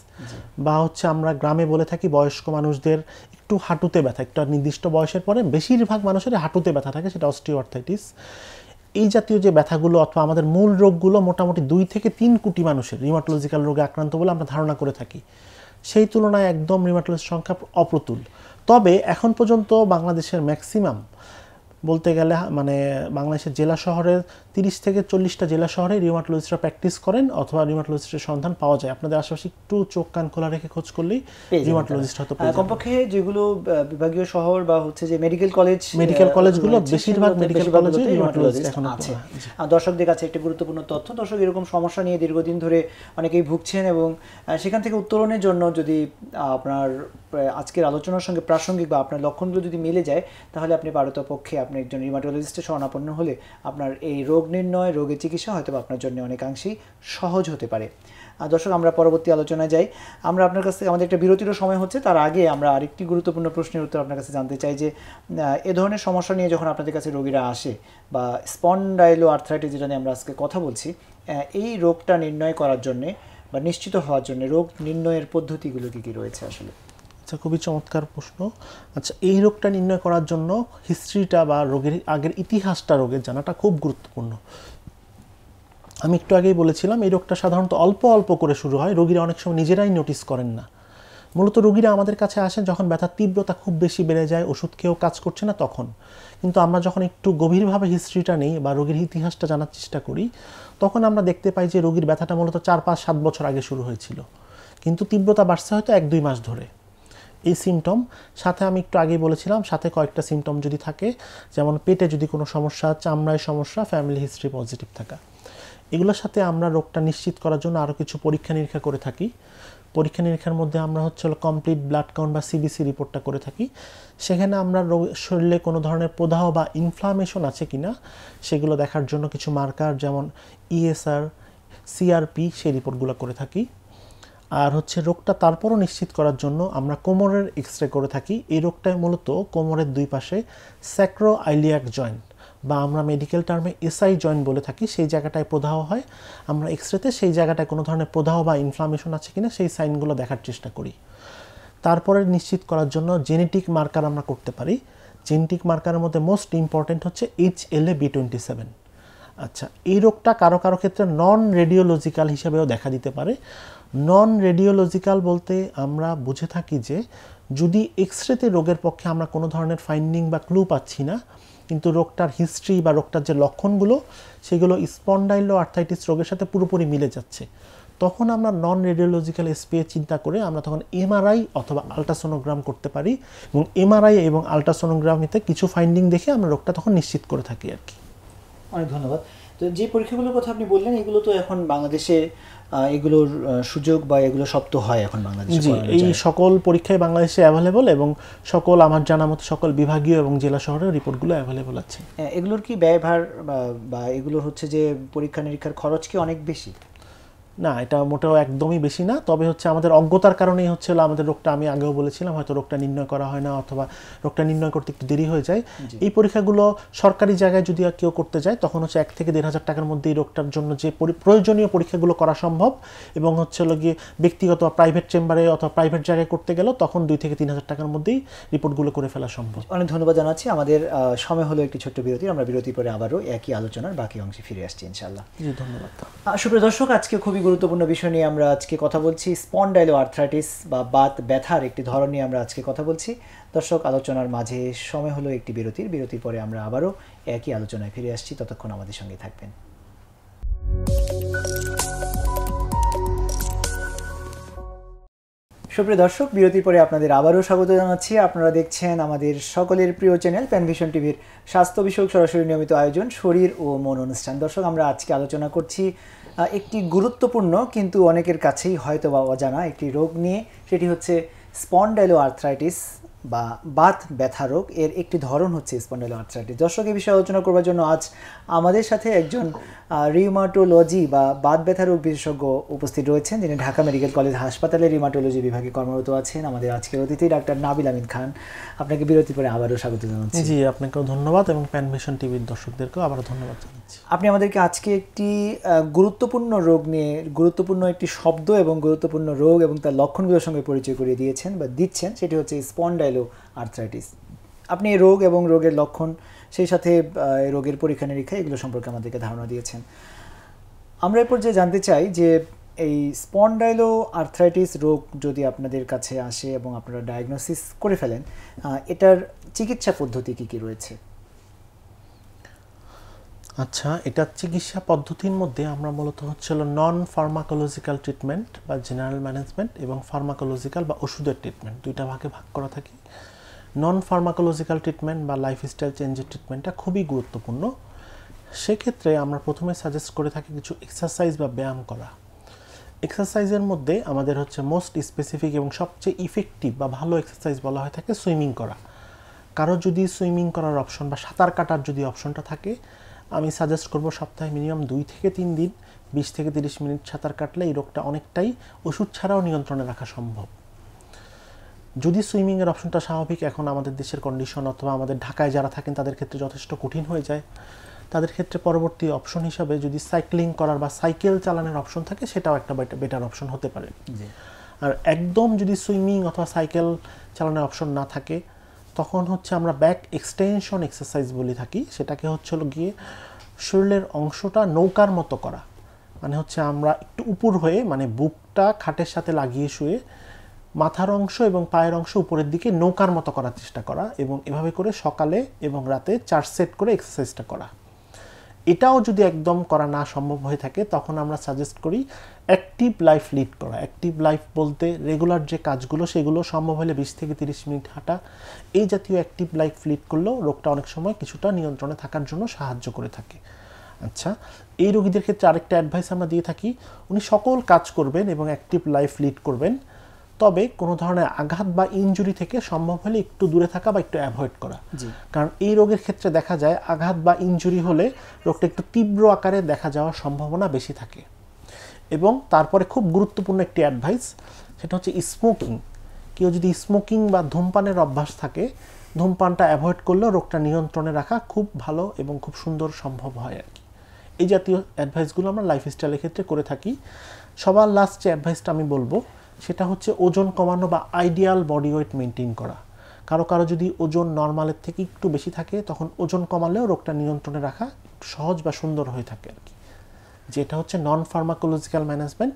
B: বা হচ্ছে আমরা গ্রামে বলে থাকি বয়স্ক মানুষদের একটু হাঁটুতে ব্যথা, একটা নির্দিষ্ট বয়সের পরে বেশিরভাগ মানুষের হাঁটুতে ব্যথা থাকে, সেটা অস্টিও আর্থ্রাইটিস। এই জাতীয় যে ব্যথাগুলো অথবা আমাদের মূল রোগগুলো মোটামুটি 2 থেকে 3 কোটি মানুষের রিউমাটোলজিক্যাল রোগে আক্রান্ত বলে আমরা ধারণা করে থাকি। সেই তুলনায় একদম রিউমাটোলজিস্টের সংখ্যা অপ্রতুল। তবে এখন পর্যন্ত বাংলাদেশের ম্যাক্সিমাম বলতে গেলে মানে বাংলাদেশের জেলা শহরের 30 থেকে 40টা জেলা শহরে রিউমাটোলজিস্টরা প্র্যাকটিস করেন অথবা রিউমাটোলজিস্টের সন্ধান পাওয়া যায়। আপনাদের আশেপাশে একটু চোখ কান খোলা রেখে খোঁজ করলেই রিউমাটোলজিস্ট হয়তো পেয়ে যাবেন।
A: কমপক্ষে যেগুলো বিভাগীয় শহর বা হচ্ছে যে মেডিকেল কলেজগুলো,
B: বেশিরভাগ মেডিকেল কলেজে রিউমাটোলজিস্ট এখন
A: আছে। দর্শকদের কাছে একটা গুরুত্বপূর্ণ তথ্য, দর্শক এরকম সমস্যা নিয়ে দীর্ঘদিন ধরে অনেকেই ভুগছেন এবং সেখান থেকে উত্তরণের জন্য যদি আপনার আজকের আলোচনার সঙ্গে প্রাসঙ্গিক বা আপনার লক্ষণগুলো যদি মিলে যায়, তাহলে আপনি পারতপক্ষে আপনি একজন রিউমাটোলজিস্টের শরণাপন্ন হলে আপনার এই রোগ নির্ণয়, রোগের চিকিৎসা হয়তো আপনার জন্য অনেকাংশেই সহজ হতে পারে। দর্শক, আমরা পরবর্তী আলোচনায় যাই। আমরা আপনার কাছ থেকে, আমাদের একটা বিরতিরও সময় হচ্ছে, তার আগে আমরা আরেকটি গুরুত্বপূর্ণ প্রশ্নের উত্তর আপনার কাছে জানতে চাই যে এ ধরনের সমস্যা নিয়ে যখন আপনাদের কাছে রোগীরা আসে, বা স্পন্ডাইলো আর্থ্রাইটিস যেটা নিয়ে আমরা আজকে কথা বলছি, এই রোগটা নির্ণয় করার জন্যে বা নিশ্চিত হওয়ার জন্য রোগ নির্ণয়ের পদ্ধতিগুলো কী কী রয়েছে আসলে?
B: আচ্ছা, খুবই চমৎকার প্রশ্ন। আচ্ছা, এই রোগটা নির্ণয় করার জন্য হিস্ট্রিটা বা রোগের আগের ইতিহাসটা রোগের জানাটা খুব গুরুত্বপূর্ণ। আমি একটু আগেই বলেছিলাম এই রোগটা সাধারণত অল্প অল্প করে শুরু হয়, রোগীরা অনেক সময় নিজেরাই নোটিস করেন না। মূলত রোগীরা আমাদের কাছে আসেন যখন ব্যথার তীব্রতা খুব বেশি বেড়ে যায়, ওষুধ খেয়েও কাজ করছে না তখন। কিন্তু আমরা যখন একটু গভীরভাবে হিস্ট্রিটা নেই বা রোগীর ইতিহাসটা জানার চেষ্টা করি, তখন আমরা দেখতে পাই যে রোগীর ব্যথাটা মূলত 4-5-7 বছর আগে শুরু হয়েছিল, কিন্তু তীব্রতা বাড়ছে হয়তো 1-2 মাস ধরে। এই সিমটম সাথে আমি একটু আগেই বলেছিলাম, সাথে কয়েকটা সিমটম যদি থাকে, যেমন পেটে যদি কোনো সমস্যা, চামড়ায় সমস্যা, ফ্যামিলি হিস্ট্রি পজিটিভ থাকা, এগুলোর সাথে আমরা রোগটা নিশ্চিত করার জন্য আরও কিছু পরীক্ষা নিরীক্ষা করে থাকি। পরীক্ষা নিরীক্ষার মধ্যে আমরা কমপ্লিট ব্লাড কাউন্ট বা সিবিসি রিপোর্টটা করে থাকি। সেখানে আমরা শরীরে কোনো ধরনের প্রদাহ বা ইনফ্লামেশন আছে কিনা সেগুলো দেখার জন্য কিছু মার্কার যেমন ইএসআর, সিআরপি, সেই রিপোর্টগুলো করে থাকি। আর রোগটা তারপরও নিশ্চিত করার জন্য আমরা কোমরের এক্সরে করে থাকি। এই রোগটায় মূলত কোমরের দুই পাশে স্যাক্রো আইলিয়াক জয়েন্ট বা আমরা মেডিকেল টার্মে এসআই জয়েন্ট বলে থাকি, সেই জায়গাটায় প্রদাহ হয়। আমরা এক্সরেতে সেই জায়গাটায় কোনো ধরনের প্রদাহ বা ইনফ্লামেশন আছে কিনা সেই সাইনগুলো দেখার চেষ্টা করি। তারপরে নিশ্চিত করার জন্য জেনেটিক মার্কার আমরা করতে পারি। জেনেটিক মার্কারের মধ্যে মোস্ট ইম্পর্টেন্ট হচ্ছে HLA-B27। আচ্ছা, এই রোগটা কারো কারো ক্ষেত্রে নন রেডিওলজিক্যাল হিসাবেও দেখা দিতে পারে। নন রেডিওলজিক্যাল বলতে আমরা বুঝে থাকি যে যদি এক্সরেতে রোগের পক্ষে আমরা কোনো ধরনের ফাইন্ডিং বা ক্লু পাচ্ছি না, কিন্তু রোগটার হিস্ট্রি বা রোগটার যে লক্ষণগুলো সেগুলো স্পন্ডাইলো আর্থ্রাইটিস রোগের সাথে পুরোপুরি মিলে যাচ্ছে, তখন আমরা নন রেডিওলজিক্যাল এসপিএ চিন্তা করে আমরা তখন এমআরআই অথবা আল্ট্রাসোনোগ্রাম করতে পারি, এবং এমআরআই এবং আল্ট্রাসোনোগ্রামিতে কিছু ফাইন্ডিং দেখে আমরা রোগটা তখন নিশ্চিত করে থাকি আর কি।
A: অনেক ধন্যবাদ। তো যে পরীক্ষাগুলোর কথা আপনি বললেন, এগুলো তো এখন বাংলাদেশে এগুলোর সুযোগ বা এগুলো সব তো হয় এখন বাংলাদেশে?
B: জি, এই সকল পরীক্ষায় বাংলাদেশে অ্যাভেলেবল এবং সকল আমার জানা মতো সকল বিভাগীয় এবং জেলা শহরের রিপোর্টগুলো অ্যাভেলেবল আছে।
A: এগুলোর কি ব্যয়ভার বা এগুলোর যে পরীক্ষা নিরীক্ষার খরচ কি অনেক বেশি?
B: না, এটা মোটেও একদমই বেশি না। তবে আমাদের অজ্ঞতার কারণেই আমাদের রোগটা, আমি আগেও বলেছিলাম, হয়তো রোগটা নির্ণয় করা হয় না অথবা রোগটা নির্ণয় করতে একটু দেরি হয়ে যায়। এই পরীক্ষাগুলো সরকারি জায়গায় যদি কেউ করতে যায় তখন 1 থেকে 1,500 টাকার মধ্যে এই রোগটার জন্য যে প্রয়োজনীয় পরীক্ষাগুলো করা সম্ভব, এবং গিয়ে ব্যক্তিগত প্রাইভেট চেম্বারে অথবা প্রাইভেট জায়গায় করতে গেলেও তখন 2 থেকে 3,000 টাকার মধ্যেই রিপোর্টগুলো করে ফেলা সম্ভব।
A: অনেক ধন্যবাদ জানাচ্ছি। আমাদের সময় হলো একটি ছোট্ট বিরতি। আমরা বিরতির পরে আবারও একই আলোচনার বাকি অংশে ফিরে আসছি ইনশাআল্লাহ।
B: জি, ধন্যবাদ।
A: সুপ্রিয় দর্শক, আজকে খুবই গুরুত্বপূর্ণ বিষয় নিয়ে আমরা আজকে কথা বলছি। স্পন্ডাইলো আর্থ্রাইটিস বা বাত ব্যথার একটি ধরন নিয়ে আমরা আজকে কথা বলছি। দর্শক, আলোচনার মাঝে সময় হলো একটি বিরতির পরে আমরা আবারও একই আলোচনায় ফিরে আসছি। ততক্ষণ আমাদের সঙ্গে থাকবেন। সুপ্রিয় দর্শক, বিরতির পরে আপনাদের আবারও স্বাগত জানাচ্ছি। আপনারা দেখছেন আমাদের সকলের প্রিয় চ্যানেল প্যানভিশন টিভির স্বাস্থ্য বিষয়ক সরাসরি নিয়মিত আয়োজন শরীর ও মন অনুষ্ঠান। দর্শক, আমরা আজকে আলোচনা করছি একটি গুরুত্বপূর্ণ কিন্তু অনেকের কাছেই হয়তো বা অজানা একটি রোগ নিয়ে। সেটি হচ্ছে স্পন্ডাইলো আর্থ্রাইটিস বা বাত ব্যথা রোগ। এর একটি ধরন হচ্ছে স্পন্ডাইলো আর্থ্রাইটিস। দর্শক, এই বিষয়ে আলোচনা করবার জন্য আজ আমাদের সাথে একজন রিউমাটোলজি বা বাত ব্যথা রোগ বিশেষজ্ঞ উপস্থিত রয়েছেন, যিনি ঢাকা মেডিকেল কলেজ হাসপাতালের রিউমাটোলজি বিভাগে কর্মরত আছেন। আমাদের আজকের অতিথি ডাক্তার নাবিল আমিন খান। আপনাকে বিরতির পরে আবারও স্বাগত জানাচ্ছি।
B: জি, আপনাকেও ধন্যবাদ এবং প্যানভিশন টিভির দর্শকদেরকেও আবারও ধন্যবাদ জানাচ্ছি।
A: আপনি আমাদেরকে আজকে একটি গুরুত্বপূর্ণ রোগ নিয়ে, গুরুত্বপূর্ণ একটি শব্দ এবং গুরুত্বপূর্ণ রোগ এবং তার লক্ষণগুলোর সঙ্গে পরিচয় করিয়ে দিয়েছেন বা দিচ্ছেন, সেটি হচ্ছে স্পন্ডাইলো আর্থ্রাইটিস। আপনি এই রোগ এবং রোগের লক্ষণ, সেই সাথে রোগের পরীক্ষা নিরীক্ষা, এগুলো সম্পর্কে আমাদেরকে ধারণা দিয়েছেন। আমরা এরপর যে জানতে চাই যে এই স্পন্ডাইলো আর্থ্রাইটিস রোগ যদি আপনাদের কাছে আসে এবং আপনারা ডায়াগনোসিস করে ফেলেন, এটার চিকিৎসা পদ্ধতি কী কী রয়েছে?
B: আচ্ছা, এটা চিকিৎসা পদ্ধতির মধ্যে আমরা মূলত নন ফার্মাকোলজিক্যাল ট্রিটমেন্ট বা জেনারেল ম্যানেজমেন্ট এবং ফার্মাকোলজিক্যাল বা ওষুধের ট্রিটমেন্ট, দুইটা ভাগে ভাগ করা থাকে। নন ফার্মাকোলজিক্যাল ট্রিটমেন্ট বা লাইফস্টাইল চেঞ্জের ট্রিটমেন্টটা খুবই গুরুত্বপূর্ণ। সেক্ষেত্রে আমরা প্রথমে সাজেস্ট করে থাকি কিছু এক্সারসাইজ বা ব্যায়াম করা। এক্সারসাইজের মধ্যে আমাদের মোস্ট স্পেসিফিক এবং সবচেয়ে ইফেক্টিভ বা ভালো এক্সারসাইজ বলা হয়ে থাকে সুইমিং করা। কারো যদি সুইমিং করার অপশন বা সাঁতার কাটার যদি অপশনটা থাকে, আমি সাজেস্ট করব সপ্তাহে মিনিমাম 2 থেকে 3 দিন 20 থেকে 30 মিনিট সাঁতার কাটলে এই রোগটা অনেকটাই ওষুধ ছাড়াও নিয়ন্ত্রণে রাখা সম্ভব। যদি সুইমিংয়ের অপশনটা স্বাভাবিক, এখন আমাদের দেশের কন্ডিশন অথবা আমাদের ঢাকায় যারা থাকেন তাদের ক্ষেত্রে যথেষ্ট কঠিন হয়ে যায়, তাদের ক্ষেত্রে পরবর্তী অপশন হিসাবে যদি সাইক্লিং করার বা সাইকেল চালানোর অপশন থাকে, সেটাও একটা বেটার অপশন হতে পারে। আর একদম যদি সুইমিং অথবা সাইকেল চালানোর অপশন না থাকে, তখন আমরা ব্যাক এক্সটেনশন এক্সারসাইজ বলে থাকি। সেটাকে গিয়ে শরীরের অংশটা নৌকার মতো করা, মানে আমরা একটু উপর হয়ে, মানে বুকটা খাটের সাথে লাগিয়ে শুয়ে মাথার অংশ এবং পায়ের অংশ উপরের দিকে নৌকার মতো করার চেষ্টা করা, এবং এভাবে করে সকালে এবং রাতে 4 সেট করে এক্সারসাইজটা করা। এটাও যদি একদম করা না সম্ভব হয়ে থাকে তখন আমরা সাজেস্ট করি অ্যাক্টিভ লাইফ লিড করা। অ্যাক্টিভ লাইফ বলতে রেগুলার যে কাজগুলো সেগুলো সম্ভব হলে 20 থেকে 30 মিনিট হাঁটা, এই জাতীয় অ্যাক্টিভ লাইফ লিড করলেও রোগটা অনেক সময় কিছুটা নিয়ন্ত্রণে থাকার জন্য সাহায্য করে থাকে। আচ্ছা, এই রোগীদের ক্ষেত্রে আরেকটা অ্যাডভাইস আমরা দিয়ে থাকি, উনি সকল কাজ করবেন এবং অ্যাক্টিভ লাইফ লিড করবেন, তবে কোনো ধরনের আঘাত বা ইনজুরি থেকে সম্ভব হলে একটু দূরে থাকা বা একটু অ্যাভয়েড করা। কারণ এই রোগের ক্ষেত্রে দেখা যায় আঘাত বা ইনজুরি হলে রোগটা একটু তীব্র আকারে দেখা যাওয়ার সম্ভাবনা বেশি থাকে। এবং তারপরে খুব গুরুত্বপূর্ণ একটি অ্যাডভাইস, সেটা হচ্ছে স্মোকিং। কেউ যদি স্মোকিং বা ধূমপানের অভ্যাস থাকে, ধূমপানটা অ্যাভয়েড করলেও রোগটা নিয়ন্ত্রণে রাখা খুব ভালো এবং খুব সুন্দর সম্ভব হয় আর কি। এই জাতীয় অ্যাডভাইসগুলো আমরা লাইফস্টাইলের ক্ষেত্রে করে থাকি। সবার লাস্ট যে অ্যাডভাইসটা আমি বলবো সেটা হচ্ছে ওজন কমানো বা আইডিয়াল বডি ওয়েট মেনটেন করা। কারো কারো যদি ওজন নর্মালের থেকে একটু বেশি থাকে তখন ওজন কমালেও রোগটা নিয়ন্ত্রণে রাখা সহজ বা সুন্দর হয়ে থাকে আর কি, যেটা হচ্ছে নন ফার্মাকোলজিক্যাল ম্যানেজমেন্ট।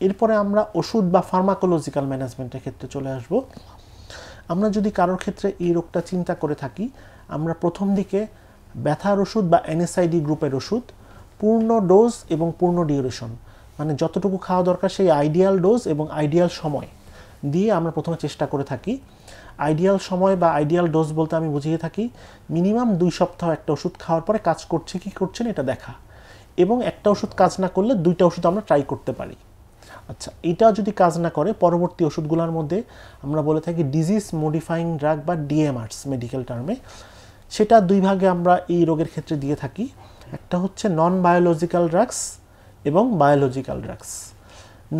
B: এরপরে আমরা ওষুধ বা ফার্মাকোলজিক্যাল ম্যানেজমেন্টের ক্ষেত্রে চলে আসব। আমরা যদি কারোর ক্ষেত্রে এই রোগটা চিন্তা করে থাকি, আমরা প্রথম দিকে ব্যথার ওষুধ বা এনএসআইডি গ্রুপের ওষুধ পূর্ণ ডোজ এবং পূর্ণ ডিউরেশন, মানে যতটুকু খাওয়া দরকার সেই আইডিয়াল ডোজ এবং আইডিয়াল সময় দিয়ে আমরা প্রথমে চেষ্টা করে থাকি। আইডিয়াল সময় বা আইডিয়াল ডোজ বলতে আমি বুঝিয়ে থাকি মিনিমাম 2 সপ্তাহ একটা ওষুধ খাওয়ার পরে কাজ করছে কি করছে না এটা দেখা, এবং একটা ওষুধ কাজ না করলে 2টা ওষুধ আমরা ট্রাই করতে পারি। আচ্ছা, এটা যদি কাজ না করে পরবর্তী ওষুধগুলোর মধ্যে আমরা বলে থাকি ডিজিজ মডিফাইং ড্রাগ বা ডিএমআরস মেডিকেল টার্মে। সেটা 2 ভাগে আমরা এই রোগের ক্ষেত্রে দিয়ে থাকি, একটা হচ্ছে নন বায়োলজিক্যাল ড্রাগস এবং বায়োলজিক্যাল ড্রাগস।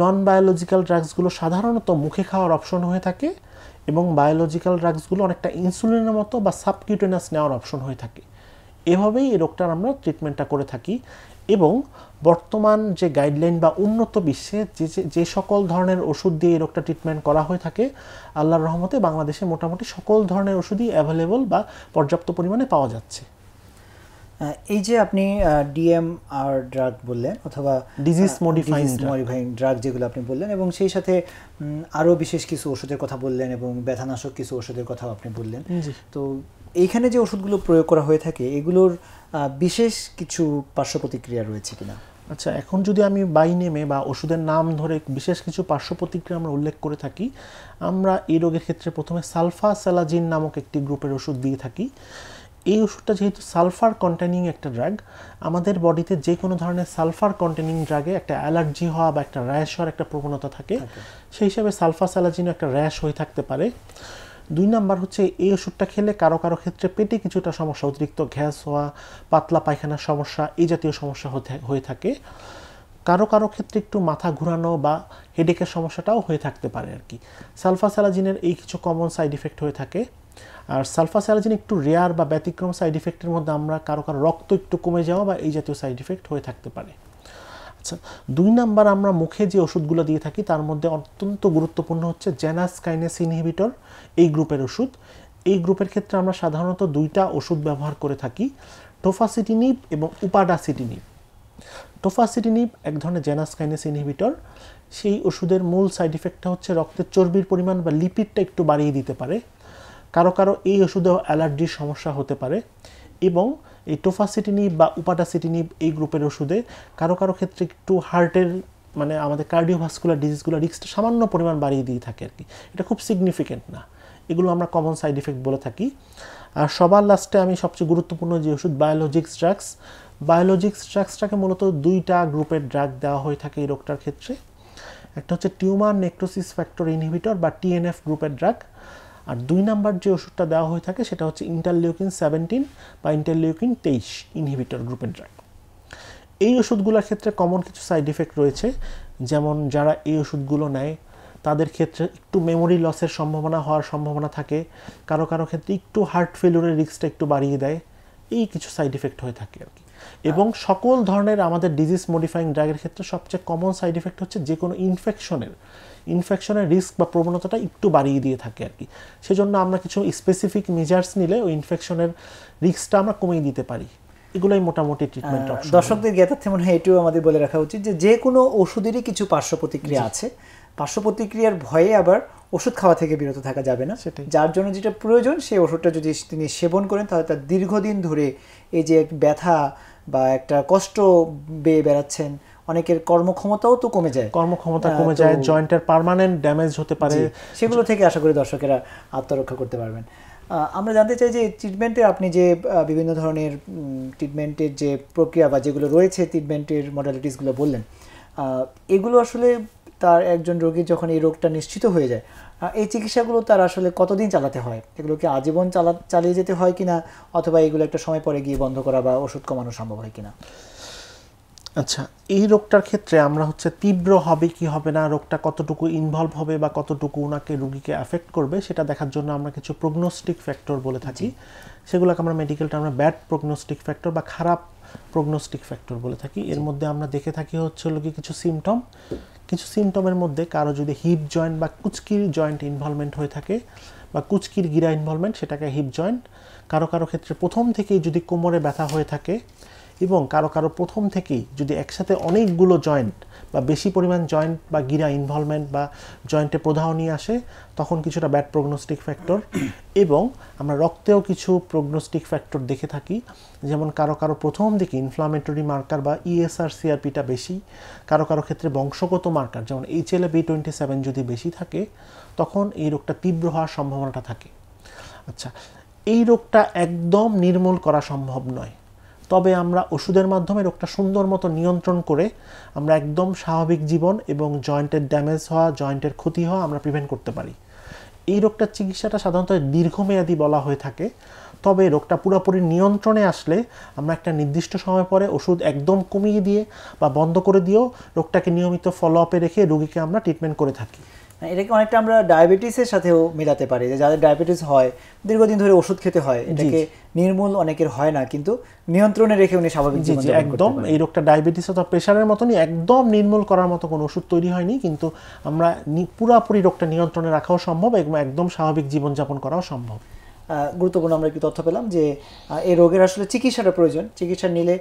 B: নন বায়োলজিক্যাল ড্রাগসগুলো সাধারণত মুখে খাওয়ার অপশন হয়ে থাকে, এবং বায়োলজিক্যাল ড্রাগসগুলো অনেকটা ইনসুলিনের মতো বা সাবকিউটেনাস নেওয়ার অপশন হয়ে থাকে। এভাবেই এই রোগটার আমরা ট্রিটমেন্টটা করে থাকি। এবং বর্তমান যে গাইডলাইন বা উন্নত বিশ্বে যে সকল ধরনের ওষুধ দিয়ে এই রোগটা ট্রিটমেন্ট করা হয়ে থাকে, আল্লাহর রহমতে বাংলাদেশে মোটামুটি সকল ধরনের ওষুধই অ্যাভেলেবল বা পর্যাপ্ত পরিমাণে পাওয়া যাচ্ছে।
A: এই যে আপনি ডিএমআর ড্রাগ বললেন অথবা
B: ডিজিজ মডিফাইং
A: ড্রাগ যেগুলো আপনি বললেন, এবং সেই সাথে আরও বিশেষ কিছু ওষুধের কথা বললেন এবং ব্যথানাশক কিছু ওষুধের কথাও আপনি বললেন। তো এইখানে যে ওষুধগুলো প্রয়োগ করা হয়ে থাকে এগুলোর বিশেষ কিছু পার্শ্ব প্রতিক্রিয়া রয়েছে কিনা?
B: আচ্ছা, এখন যদি আমি বাই নেমে বা ওষুধের নাম ধরে বিশেষ কিছু পার্শ্ব প্রতিক্রিয়া আমরা উল্লেখ করে থাকি, আমরা এই রোগের ক্ষেত্রে প্রথমে সালফাসালাজিন নামক একটি গ্রুপের ওষুধ দিয়ে থাকি। এই ওষুধটা যেহেতু সালফার কন্টেনিং একটা ড্রাগ, আমাদের বডিতে যে কোনো ধরনের সালফার কন্টেনিং ড্রাগে একটা অ্যালার্জি হওয়া বা একটা র্যাশ হওয়ার একটা প্রবণতা থাকে, সেই হিসাবে সালফাসালাজিনও একটা র্যাশ হয়ে থাকতে পারে। 2 নাম্বার হচ্ছে এই ওষুধটা খেলে কারো কারো ক্ষেত্রে পেটে কিছুটা সমস্যা, অতিরিক্ত গ্যাস হওয়া, পাতলা পায়খানার সমস্যা, এই জাতীয় সমস্যা হয়ে থাকে। কারো কারো ক্ষেত্রে একটু মাথা ঘোরানো বা হেডেকের সমস্যাটাও হয়ে থাকতে পারে আর কি। সালফাসালাজিনের এই কিছু কমন সাইড ইফেক্ট হয়ে থাকে। আর সালফাসালাজিন একটু রেয়ার বা ব্যতিক্রম সাইড ইফেক্টের মধ্যে আমরা কারো কারো রক্ত একটু কমে যাওয়া বা এই জাতীয় সাইড ইফেক্ট হয়ে থাকতে পারে। আচ্ছা, 2 নাম্বার আমরা মুখে যে ওষুধগুলো দিয়ে থাকি তার মধ্যে অত্যন্ত গুরুত্বপূর্ণ হচ্ছে জেনাস কাইনেস ইনহিবিটর, এই গ্রুপের ওষুধ। এই গ্রুপের ক্ষেত্রে আমরা সাধারণত 2টা ওষুধ ব্যবহার করে থাকি, টোফাসিটিনিব এবং উপাডাসিটিনিব। টোফাসিটিনিব এক ধরনের জেনাস কাইনেস ইনহিবিটর। সেই ওষুধের মূল সাইড ইফেক্টটা হচ্ছে রক্তের চর্বির পরিমাণ বা লিপিডটা একটু বাড়িয়ে দিতে পারে। কারো কারো এই ওষুধেও অ্যালার্জির সমস্যা হতে পারে। এবং এই টোফাসিটিনিব বা উপাডাসিটিনিব এই গ্রুপের ওষুধে কারো কারো ক্ষেত্রে একটু হার্টের মানে আমাদের কার্ডিওভাস্কুলার ডিজিজগুলো রিস্কটা সামান্য পরিমাণ বাড়িয়ে দিয়ে থাকে আর কি। এটা খুব সিগনিফিকেন্ট না, এগুলো আমরা কমন সাইড ইফেক্ট বলে থাকি। আর সবার লাস্টে আমি সবচেয়ে গুরুত্বপূর্ণ যে ওষুধ বায়োলজিক্স ড্রাগস, বায়োলজিক্স ড্রাগসটাকে মূলত 2টা গ্রুপের ড্রাগ দেওয়া হয়ে থাকে এই রোগটার ক্ষেত্রে। একটা হচ্ছে টিউমার নেক্রোসিস ফ্যাক্টর ইনহিবিটর বা টিএনএফ গ্রুপের ড্রাগ, আর 2 নাম্বার যে ওষুধটা দেওয়া হয়ে থাকে সেটা হচ্ছে ইন্টারলিউকিন 17 বা ইন্টারলিউকিন 23 ইনহিবিটর গ্রুপের ড্রাগ। এই ওষুধগুলোর ক্ষেত্রে কমন কিছু সাইড ইফেক্ট রয়েছে, যেমন যারা এই ওষুধগুলো নেয় তাদের ক্ষেত্রে একটু মেমোরি লসের হওয়ার সম্ভাবনা থাকে, কারো কারো ক্ষেত্রে একটু হার্ট ফেলিউরের রিস্কটা একটু বাড়িয়ে দেয়, এই কিছু সাইড ইফেক্ট হয়ে থাকে আর কি। এবং সকল ধরনের আমাদের ডিজিজ মডিফাইং ড্রাগের ক্ষেত্রে সবচেয়ে কমন সাইড ইফেক্ট হচ্ছে যে কোনো ইনফেকশনের রিস্ক বা প্রবণতাটা একটু বাড়িয়ে দিয়ে থাকে আর কি। সেজন্য আমরা কিছু স্পেসিফিক মেজার্স নিলে ওই ইনফেকশনের রিস্কটা আমরা কমিয়ে দিতে পারি। এগুলোই মোটামুটি ট্রিটমেন্ট অপশন।
A: দর্শকদের জ্ঞাতার্থে মনে হয় এটিও আমাদের বলে রাখা উচিত যে কোনো ওষুধেরই কিছু পার্শ্ব প্রতিক্রিয়া আছে, পার্শ্ব প্রতিক্রিয়ার ভয়ে আবার ওষুধ খাওয়া থেকে বিরত থাকা যাবে না।
B: সেটাই।
A: যার জন্য যেটা প্রয়োজন সেই ওষুধটা যদি তিনি সেবন করেন তাহলে তার দীর্ঘদিন ধরে এই যে ব্যথা বা একটা কষ্ট বেয়ে বেড়াচ্ছেন, অনেকের কর্মক্ষমতাও তো কমে যায়,
B: কর্মক্ষমতা কমে যায়, জয়েন্টের পার্মানেন্ট ড্যামেজ হতে পারে,
A: সেগুলো থেকে আশা করি দর্শকেরা আত্মরক্ষা করতে পারবেন। আমরা জানতে চাই যে ট্রিটমেন্টে আপনি যে বিভিন্ন ধরনের ট্রিটমেন্টের যে প্রক্রিয়া বা যেগুলো রয়েছে ট্রিটমেন্টের মডালিটিসগুলো বললেন, এগুলো আসলে তার একজন রোগীর যখন এই রোগটা নিশ্চিত হয়ে যায় এই চিকিৎসাগুলো তার আসলে কতদিন চালাতে হয়? এগুলোকে আজীবন চালিয়ে যেতে হয় কিনা, অথবা এগুলো একটা সময় পরে গিয়ে বন্ধ করা বা ওষুধ কমানো সম্ভব হয় কিনা?
B: আচ্ছা, এই রোগটার ক্ষেত্রে আমরা তীব্র হবে কি হবে না, রোগটা কতটুকু ইনভলভ হবে বা কতটুকু ওনাকে রোগীকে অ্যাফেক্ট করবে সেটা দেখার জন্য আমরা কিছু প্রগনোস্টিক ফ্যাক্টর বলে থাকি। সেগুলোকে আমরা মেডিকেল টার্মে ব্যাড প্রগনোস্টিক ফ্যাক্টর বা খারাপ প্রগনোস্টিক ফ্যাক্টর বলে থাকি। এর মধ্যে আমরা দেখে থাকি কিছু সিমটম। কিছু সিমটমের মধ্যে কারো যদি হিপ জয়েন্ট বা কুচকির জয়েন্ট ইনভলভমেন্ট হয়ে থাকে বা কুচকির গিরা ইনভলভমেন্ট, সেটাকে হিপ জয়েন্ট। কারো ক্ষেত্রে প্রথম থেকেই যদি কোমরে ব্যথা হয়ে থাকে এবং কারো প্রথম থেকেই যদি একসাথে অনেকগুলো জয়েন্ট বা বেশি পরিমাণ জয়েন্ট বা গিরা ইনভলভমেন্ট বা জয়েন্টে প্রদাহ নিয়ে আসে, তখন কিছুটা ব্যাড প্রগনোস্টিক ফ্যাক্টর। এবং আমরা রক্তেও কিছু প্রগনোস্টিক ফ্যাক্টর দেখে থাকি, যেমন কারো প্রথম দিকে ইনফ্লামেটরি মার্কার বা ইএসআর সিআরপিটা বেশি, কারো ক্ষেত্রে বংশগত মার্কার যেমন HLA-B27 যদি বেশি থাকে, তখন এই রোগটা তীব্র হওয়ার সম্ভাবনাটা থাকে। আচ্ছা, এই রোগটা একদম নির্মূল করা সম্ভব নয়, তবে আমরা ওষুধের মাধ্যমে রোগটা সুন্দর মতো নিয়ন্ত্রণ করে আমরা একদম স্বাভাবিক জীবন এবং জয়েন্টের ড্যামেজ হওয়া, জয়েন্টের ক্ষতি হওয়া আমরা প্রিভেন্ট করতে পারি। এই রোগটার চিকিৎসাটা সাধারণত দীর্ঘমেয়াদী বলা হয়ে থাকে, তবে রোগটা পুরোপুরি নিয়ন্ত্রণে আসলে আমরা একটা নির্দিষ্ট সময় পরে ওষুধ একদম কমিয়ে দিয়ে বা বন্ধ করে দিয়েও রোগটাকে নিয়মিত ফলো আপে রেখে রোগীকে আমরা ট্রিটমেন্ট করে থাকি।
A: এটাকে অনেকটা আমরা ডায়াবেটিসের সাথেও মিলাতে পারি, যে যাদের ডায়াবেটিস হয় দীর্ঘদিন ধরে ওষুধ খেতে হয়, এটাকে নির্মূল অনেকের হয় না, কিন্তু নিয়ন্ত্রণে রেখে উনি স্বাভাবিক জীবন যাপন করতে পারেন।
B: একদম এই রোগটা ডায়াবেটিস অথবা প্রেশারের মতনই একদম নির্মূল করার মতো কোনো ওষুধ তৈরি হয়নি, কিন্তু আমরা পুরোপুরি রোগটা নিয়ন্ত্রণে রাখাও সম্ভব এবং একদম স্বাভাবিক জীবনযাপন করাও সম্ভব।
A: গুরুত্বপূর্ণ আমরা একটু তথ্য পেলাম যে এই রোগের আসলে চিকিৎসাটা প্রয়োজন, চিকিৎসা নিলে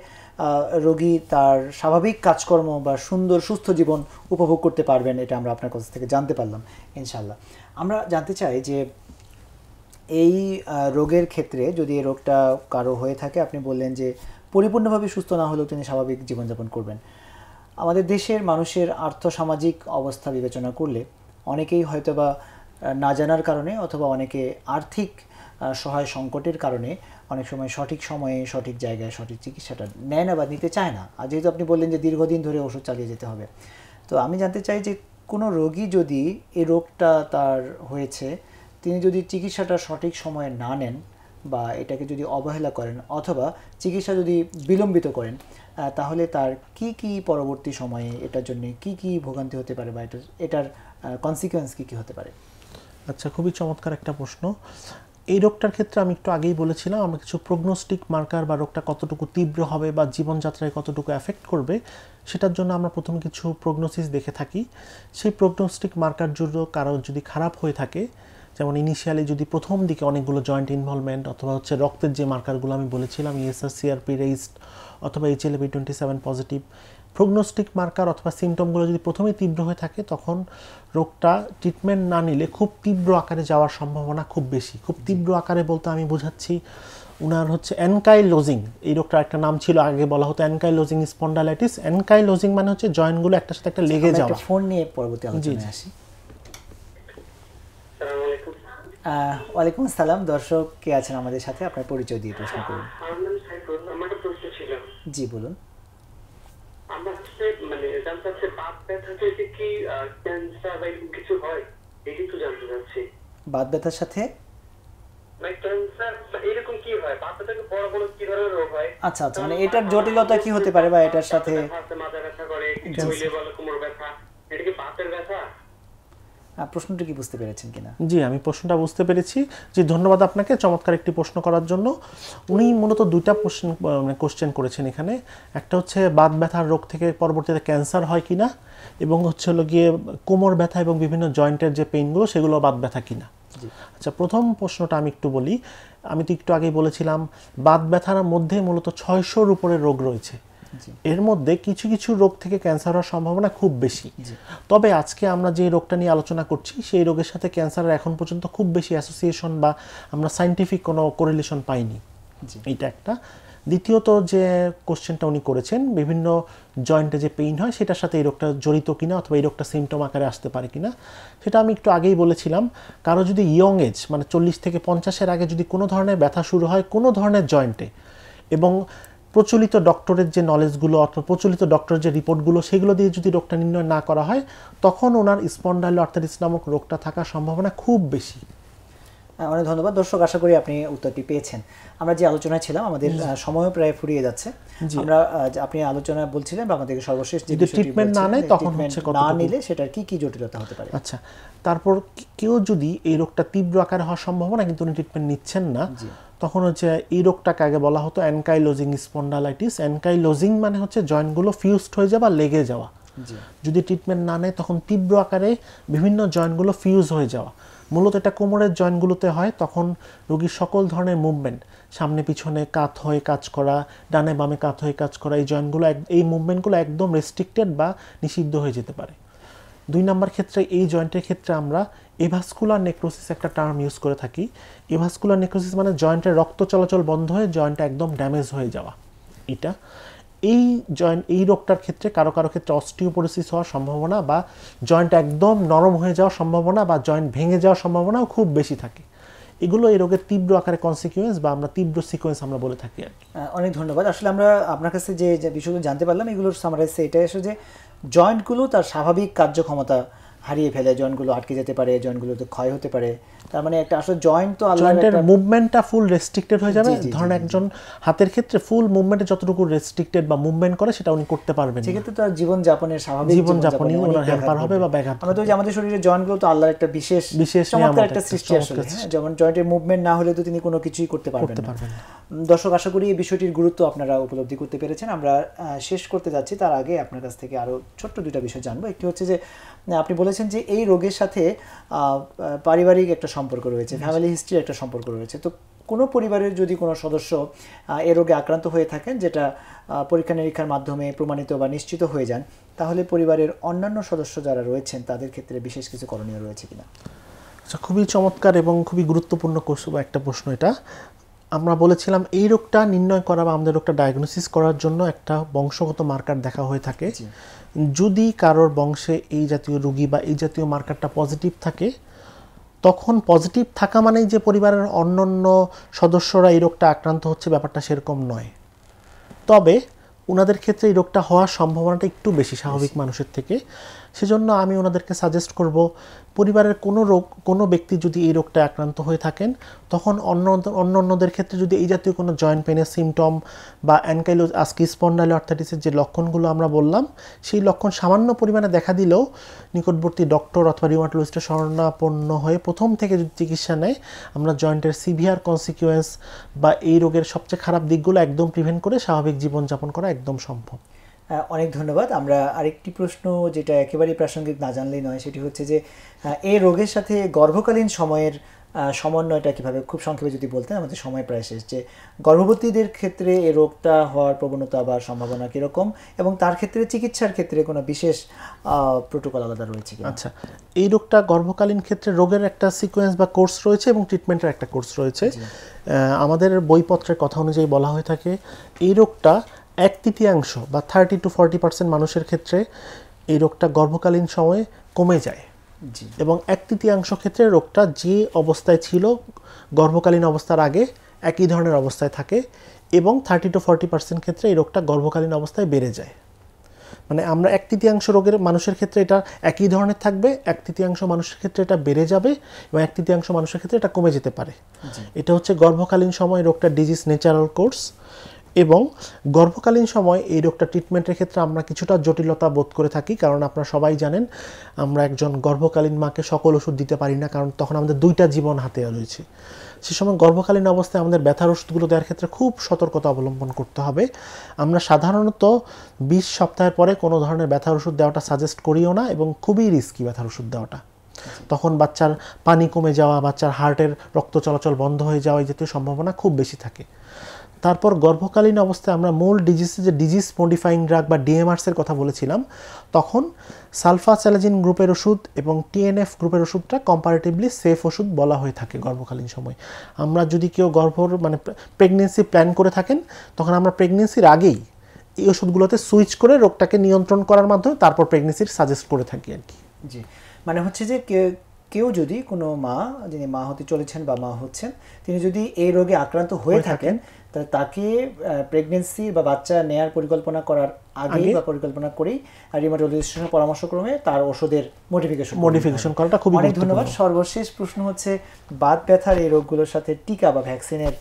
A: রোগী তার স্বাভাবিক কাজকর্ম বা সুন্দর সুস্থ জীবন উপভোগ করতে পারবেন, এটা আমরা আপনার কাছ থেকে জানতে পারলাম ইনশাল্লাহ। আমরা জানতে চাই যে এই রোগের ক্ষেত্রে যদি এই রোগটা কারো হয়ে থাকে, আপনি বললেন যে পরিপূর্ণভাবে সুস্থ না হলেও তিনি স্বাভাবিক জীবনযাপন করবেন। আমাদের দেশের মানুষের আর্থসামাজিক অবস্থা বিবেচনা করলে অনেকেই হয়তোবা না জানার কারণে অথবা অনেকে আর্থিক সহায় সংকটের কারণে অনেক সময় সঠিক সময়ে সঠিক জায়গায় সঠিক চিকিৎসাটা নেয় না বা নিতে চায় না। আর যেহেতু আপনি বললেন যে দীর্ঘদিন ধরে ওষুধ চালিয়ে যেতে হবে, তো আমি জানতে চাই যে কোনো রোগী যদি এই রোগটা তার হয়েছে, তিনি যদি চিকিৎসাটা সঠিক সময়ে না নেন বা এটাকে যদি অবহেলা করেন অথবা চিকিৎসা যদি বিলম্বিত করেন, তাহলে তার কি পরবর্তী সময়ে এটার জন্য কি ভোগান্তি হতে পারে বা এটার কনসিকুয়েন্স কি হতে পারে?
B: আচ্ছা, খুবই চমৎকার একটা প্রশ্ন। এই রোগটার ক্ষেত্রে আমি একটু আগেই বলেছিলাম, আমরা কিছু প্রগনোস্টিক মার্কার বা রোগটা কতটুকু তীব্র হবে বা জীবনযাত্রায় কতটুকু এফেক্ট করবে, সেটার জন্য আমরা প্রথমে কিছু প্রগনোসিস দেখে থাকি। সেই প্রগনোস্টিক মার্কার জন্য কারো যদি খারাপ হয়ে থাকে, যেমন ইনিশিয়ালি যদি প্রথম দিকে অনেকগুলো জয়েন্ট ইনভলভমেন্ট অথবা রক্তের যে মার্কারগুলো আমি বলেছিলাম ইএসআর সিআরপি রেইজড অথবা HLA-B27 পজিটিভ, প্রগনোস্টিক মার্কার অথবা সিমটমগুলো যদি প্রথমেই তীব্র হয়ে থাকে, তখন রোগটা ট্রিটমেন্ট না নিলে খুব তীব্র আকারে যাওয়ার সম্ভাবনা খুব বেশি। খুব তীব্র আকারে বলতে আমি বোঝাচ্ছি উনার অ্যানকাইলোজিং, এই রোগটার একটা নাম ছিল, আগে বলা হতো অ্যানকাইলোজিং স্পন্ডালাইটিস। অ্যানকাইলোজিং মানে জয়েন্টগুলো একটার সাথে একটা লেগে যাওয়া।
A: ফোন নিয়ে পরবর্তী আলোচনায় আসি। ওয়ালাইকুম আসসালাম। দর্শক কে আছেন আমাদের সাথে, আপনার পরিচয় দিয়ে প্রশ্ন করুন। জি বলুন। বাত ব্যথার সাথে আচ্ছা, মানে এটার জটিলতা কি হতে পারে বা এটার সাথে প্রশ্নটা কি বুঝতে পেরেছেন কিনা?
B: জি, আমি প্রশ্নটা বুঝতে পেরেছি। জি, ধন্যবাদ আপনাকে চমৎকার একটি প্রশ্ন করার জন্য। উনি মূলত দুইটা কোশ্চেন করেছেন এখানে। একটা বাত ব্যথার রোগ থেকে পরবর্তীতে ক্যান্সার হয় কিনা, এবং গিয়ে কোমর ব্যথা এবং বিভিন্ন জয়েন্টের যে পেইনগুলো সেগুলো বাত ব্যথা কিনা। আচ্ছা, প্রথম প্রশ্নটা আমি একটু বলি। আমি তো একটু আগেই বলেছিলাম বাত ব্যথার মধ্যে মূলত 600-র উপরে রোগ রয়েছে। এর মধ্যে কিছু কিছু রোগ থেকে ক্যান্সার হওয়ার সম্ভাবনা খুব বেশি। তবে আজকে আমরা যে রোগটা নিয়ে আলোচনা করছি সেই রোগের সাথে ক্যান্সারের এখন পর্যন্ত খুব বেশি অ্যাসোসিয়েশন বা আমরা সায়েন্টিফিক কোনো কোরিলেশন পাইনি, এইটা একটা। দ্বিতীয়ত যে কোশ্চেনটা উনি করেছেন বিভিন্ন জয়েন্টে যে পেইন হয় সেটার সাথে এই রোগটা জড়িত কিনা অথবা এই রোগটা সিমটম আকারে আসতে পারে কিনা, সেটা আমি একটু আগেই বলেছিলাম। কারো যদি ইয়ং এজ মানে 40 থেকে 50-এর আগে যদি কোনো ধরনের ব্যথা শুরু হয় কোনো ধরনের জয়েন্টে, এবং প্রচলিত ডক্টরের যে নলেজগুলো অথবা প্রচলিত ডক্টরের যে রিপোর্টগুলো সেগুলো দিয়ে যদি রোগটা নির্ণয় না করা হয়, তখন ওনার স্পন্ডাইলোআর্থাইটিস নামক রোগটা থাকার সম্ভাবনা খুব বেশি।
A: অনেক ধন্যবাদ দর্শক, আশা করি আপনি উত্তরটি পেয়েছেন। আমরা যে আলোচনায় ছিলাম আমাদের সময়ও প্রায় ফুরিয়ে যাচ্ছে। আমরা আপনি আলোচনা বলছিলেন বা আমাদের সর্বশেষ যে
B: ট্রিটমেন্ট না নেয় তখন হচ্ছে
A: না নিলে সেটার কি কি জটিলতা হতে পারে।
B: আচ্ছা, তারপর কেউ যদি এই রোগটা তীব্র আকারে হওয়ার সম্ভাবনা কিন্তু উনি ট্রিটমেন্ট নিচ্ছেন না, তখন হচ্ছে এই রোগটাকে আগে বলা হতো অ্যানকাইলোজিং স্পন্ডালাইটিস। অ্যানকাইলোজিং মানে হচ্ছে জয়েন্টগুলো ফিউজড হয়ে যাওয়া, লেগে যাওয়া। যদি ট্রিটমেন্ট না নেয় তখন তীব্র আকারে বিভিন্ন জয়েন্টগুলো ফিউজ হয়ে যাওয়া। মূলত এটা কোমরের জয়েন্টগুলোতে হয়। তখন রোগীর সকল ধরনের মুভমেন্ট, সামনে পিছনে কাত হয়ে কাজ করা, ডানে বামে কাত হয়ে কাজ করা, এই জয়েন্টগুলো এই মুভমেন্টগুলো একদম রেস্ট্রিক্টেড বা নিষিদ্ধ হয়ে যেতে পারে। 2 নম্বর ক্ষেত্রে এই জয়েন্টের ক্ষেত্রে আমরা এভাস্কুলার নেক্রোসিস একটা টার্ম ইউজ করে থাকি। এভাস্কুলার নেক্রোসিস মানে জয়েন্টের রক্ত চলাচল বন্ধ হয়ে জয়েন্টটা একদম ড্যামেজ হয়ে যাওয়া। এটা এই রোগটার ক্ষেত্রে কারো কারো ক্ষেত্রে অস্টিওপোরোসিস হওয়ার সম্ভাবনা বা জয়েন্ট একদম নরম হয়ে যাওয়ার সম্ভাবনা বা জয়েন্ট ভেঙে যাওয়ার সম্ভাবনাও খুব বেশি থাকে। এগুলো এই রোগের তীব্র আকারে কনসিকুয়েন্স বা আমরা তীব্র সিকোয়েন্স আমরা বলে থাকি আর কি।
A: অনেক ধন্যবাদ। আসলে আমরা আপনার কাছে যে বিষয়গুলো জানতে পারলাম এগুলোর সামারাইজ এটাই আসলে যে জয়েন্টগুলো তার স্বাভাবিক কার্যক্ষমতা হারিয়ে ফেলে, জয়েন্টগুলো আটকে যেতে পারে, জয়েন্টগুলোতে ক্ষয় হতে পারে। তার মানে একটা আসলে জয়েন্ট তো
B: জয়েন্টের মুভমেন্টটা ফুল রেস্ট্রিক্টেড হয়ে যাবে। ধরেন একজন হাতের ক্ষেত্রে ফুল মুভমেন্টে যতটুকু রেস্ট্রিক্টেড বা মুভমেন্ট করে সেটা উনি করতে পারবেন না।
A: সেক্ষেত্রে তো জীবন যাপনের স্বাভাবিক
B: জীবন যাপনই ওনার হ্যাম্পার হবে বা ব্যাঘাত।
A: আমরা তো আমাদের শরীরের জয়েন্টগুলো তো আল্লাহর একটা বিশেষ চমৎকার একটা সৃষ্টি আসলে। যেমন জয়েন্টের মুভমেন্ট না হলে তো তিনি কোনো কিছুই করতে পারবেন না। দর্শক, আশা করি এই বিষয়টির গুরুত্ব আপনারা উপলব্ধি করতে পেরেছেন। আমরা শেষ করতে যাচ্ছি, তার আগে আপনার কাছ থেকে আরও ছোট্ট 2টা বিষয় জানবো। একটি হচ্ছে যে আপনি বলেছেন যে এই রোগের সাথে পারিবারিক একটা সম্পর্ক রয়েছে, ফ্যামিলি হিস্ট্রির একটা সম্পর্ক রয়েছে। তো কোনো পরিবারের যদি কোনো সদস্য এ রোগে আক্রান্ত হয়ে থাকেন, যেটা পরীক্ষা নিরীক্ষার মাধ্যমে প্রমাণিত বা নিশ্চিত হয়ে যান, তাহলে পরিবারের অন্যান্য সদস্য যারা রয়েছেন তাদের ক্ষেত্রে বিশেষ কিছু করণীয় রয়েছে কিনা?
B: আচ্ছা, খুবই চমৎকার এবং খুবই গুরুত্বপূর্ণ একটা প্রশ্ন এটা। আমরা বলেছিলাম এই রোগটা নির্ণয় করা বা আমাদের রোগটা ডায়াগনোসিস করার জন্য একটা বংশগত মার্কার দেখা হয়ে থাকে। যদি কারোর বংশে এই জাতীয় রোগী বা এই জাতীয় মার্কারটা পজিটিভ থাকে, তখন পজিটিভ থাকা মানেই যে পরিবারের অন্যান্য সদস্যরা এই রোগটা আক্রান্ত হচ্ছে ব্যাপারটা সেরকম নয়। তবে ওনাদের ক্ষেত্রে এই রোগটা হওয়ার সম্ভাবনাটা একটু বেশি স্বাভাবিক মানুষের থেকে। সেজন্য আমি ওনাদেরকে সাজেস্ট করব, পরিবারের কোনো ব্যক্তি যদি এই রোগটা আক্রান্ত হয়ে থাকেন, তখন অন্যদের ক্ষেত্রে যদি এই জাতীয় কোনো জয়েন্ট পেনের সিমটম বা আজকে স্পন্ডাইলোআর্থাইটিসের যে লক্ষণগুলো আমরা বললাম, সেই লক্ষণ সামান্য পরিমাণে দেখা দিলেও নিকটবর্তী ডক্টর অথবা রিউমাটোলজিস্টের শরণাপন্ন হয়ে প্রথম থেকে যদি চিকিৎসা নেয়, আমরা জয়েন্টের সিভিয়ার কনসিকুয়েন্স বা এই রোগের সবচেয়ে খারাপ দিকগুলো একদম প্রিভেন্ট করে স্বাভাবিক জীবনযাপন করা একদম সম্ভব।
A: অনেক ধন্যবাদ। আমরা আরেকটি প্রশ্ন যেটা একেবারেই প্রাসঙ্গিক না জানলেই নয়, সেটি হচ্ছে যে এই রোগের সাথে গর্ভকালীন সময়ের সমন্বয়টা কীভাবে, খুব সংক্ষেপে যদি বলতেন, আমাদের সময় প্রায় শেষ, যে গর্ভবতীদের ক্ষেত্রে এই রোগটা হওয়ার প্রবণতা বা সম্ভাবনা কীরকম এবং তার ক্ষেত্রে চিকিৎসার ক্ষেত্রে কোনো বিশেষ প্রোটোকল আলাদা রয়েছে কি?
B: আচ্ছা, এই রোগটা গর্ভকালীন ক্ষেত্রে রোগের একটা সিকোয়েন্স বা কোর্স রয়েছে এবং ট্রিটমেন্টের একটা কোর্স রয়েছে। আমাদের বইপত্রের কথা অনুযায়ী বলা হয়ে থাকে এই রোগটা 1/3 বা 30 to 40% মানুষের ক্ষেত্রে এই রোগটা গর্ভকালীন সময়ে কমে যায় এবং 1/3 ক্ষেত্রে রোগটা যে অবস্থায় ছিল গর্ভকালীন অবস্থার আগে একই ধরনের অবস্থায় থাকে এবং 30 to 40% ক্ষেত্রে এই রোগটা গর্ভকালীন অবস্থায় বেড়ে যায়। মানে আমরা 1/3 রোগের মানুষের ক্ষেত্রে এটা একই ধরনের থাকবে, 1/3 মানুষের ক্ষেত্রে এটা বেড়ে যাবে এবং 1/3 মানুষের ক্ষেত্রে এটা কমে যেতে পারে। এটা হচ্ছে গর্ভকালীন সময় রোগটা ডিজিজ ন্যাচারাল কোর্স। এবং গর্ভকালীন সময় এই রোগটা ট্রিটমেন্টের ক্ষেত্রে আমরা কিছুটা জটিলতা বোধ করে থাকি, কারণ আপনারা সবাই জানেন আমরা একজন গর্ভকালীন মাকে সকল ওষুধ দিতে পারি না, কারণ তখন আমাদের 2টা জীবন হাতে রয়েছে। সে সময় গর্ভকালীন অবস্থায় আমাদের ব্যথার ওষুধগুলো দেওয়ার ক্ষেত্রে খুব সতর্কতা অবলম্বন করতে হবে। আমরা সাধারণত 20 সপ্তাহের পরে কোনো ধরনের ব্যথার ওষুধ দেওয়াটা সাজেস্ট করিও না এবং খুবই রিস্কি ব্যথার ওষুধ দেওয়াটা। তখন বাচ্চার পানি কমে যাওয়া, বাচ্চার হার্টের রক্ত চলাচল বন্ধ হয়ে যাওয়া, এই জাতীয় সম্ভাবনা খুব বেশি থাকে। তারপর গর্ভকালীন অবস্থায় আমরা মূল ডিজিজে যে ডিজিজ মডিফাইং ড্রাগ বা ডিএমআরসের কথা বলেছিলাম, তখন সালফাস্যালাজিন গ্রুপের ওষুধ এবং টিএনএফ গ্রুপের ওষুধটা কম্পারেটিভলি সেফ ওষুধ বলা হয়ে থাকে গর্ভকালীন সময়। আমরা যদি কেউ প্রেগনেন্সি প্ল্যান করে থাকেন, তখন আমরা প্রেগনেন্সির আগেই এই ওষুধগুলোতে সুইচ করে রোগটাকে নিয়ন্ত্রণ করার মাধ্যমে তারপর প্রেগনেন্সির সাজেস্ট করে থাকি আর কি।
A: জি, মানে হচ্ছে যে কেউ যদি কোনো মা, যিনি মা হতে চলেছেন বা মা হচ্ছেন, তিনি যদি এই রোগে আক্রান্ত হয়ে থাকেন, তাহলে তাকে প্রেগনেন্সি বা বাচ্চা নেয়ার পরিকল্পনা করার আগে বা পরিকল্পনা করেই রিউমাটোলজিস্টের পরামর্শক্রমে তার ওষুধের মডিফিকেশন করাটা খুবই গুরুত্বপূর্ণ। অনেক ধন্যবাদ। সর্বশেষ প্রশ্ন হচ্ছে, বাত ব্যথার এই রোগগুলোর সাথে টিকা বা ভ্যাকসিনের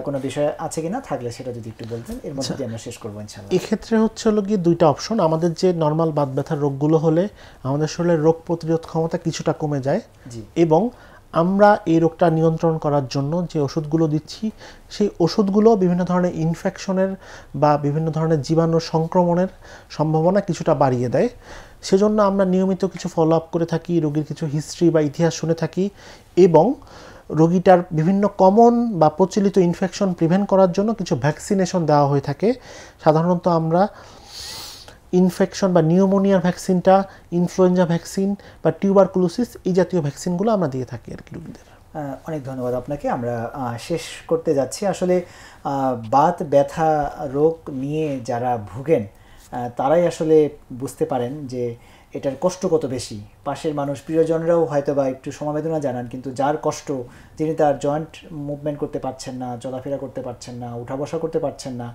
A: কোনো বিষয় আছে কিনা, থাকলে সেটা যদি একটু বলতেন, এর মধ্যে দিয়ে আমরা শেষ করবো ইনশাআল্লাহ।
B: এক্ষেত্রে হচ্ছে হলো গিয়ে দুইটা অপশন। আমাদের যে নর্মাল বাত ব্যথার রোগগুলো হলে আমাদের শরীরের রোগ প্রতিরোধ ক্ষমতা কিছুটা কমে যায়, এবং আমরা এই রোগটা নিয়ন্ত্রণ করার জন্য যে ওষুধগুলো দিচ্ছি, সেই ওষুধগুলো বিভিন্ন ধরনের ইনফেকশনের বা বিভিন্ন ধরনের জীবাণু সংক্রমণের সম্ভাবনা কিছুটা বাড়িয়ে দেয়। সেজন্য আমরা নিয়মিত কিছু ফলো আপ করে থাকি, রোগীর কিছু হিস্ট্রি বা ইতিহাস শুনে থাকি, এবং রোগীটার বিভিন্ন কমন বা প্রচলিত ইনফেকশন প্রিভেন্ট করার জন্য কিছু ভ্যাকসিনেশন দেওয়া হয়ে থাকে। সাধারণত আমরা ইনফেকশন বা নিউমোনিয়ার ভ্যাকসিনটা, ইনফ্লুয়েঞ্জা ভ্যাকসিন বা টিউবারকুলোসিস, এই জাতীয় ভ্যাকসিনগুলো আমরা দিয়ে থাকি আর কি রোগীদের।
A: অনেক ধন্যবাদ আপনাকে। আমরা শেষ করতে যাচ্ছি। আসলে বাত ব্যথা রোগ নিয়ে যারা ভুগেন তারাই আসলে বুঝতে পারেন যে এটার কষ্ট কত বেশি। পাশের মানুষ, প্রিয়জনরাও হয়তো বা একটু সমবেদনা জানান, কিন্তু যার কষ্ট, যিনি তার জয়েন্ট মুভমেন্ট করতে পারছেন না, চলাফেরা করতে পারছেন না, উঠা বসা করতে পারছেন না,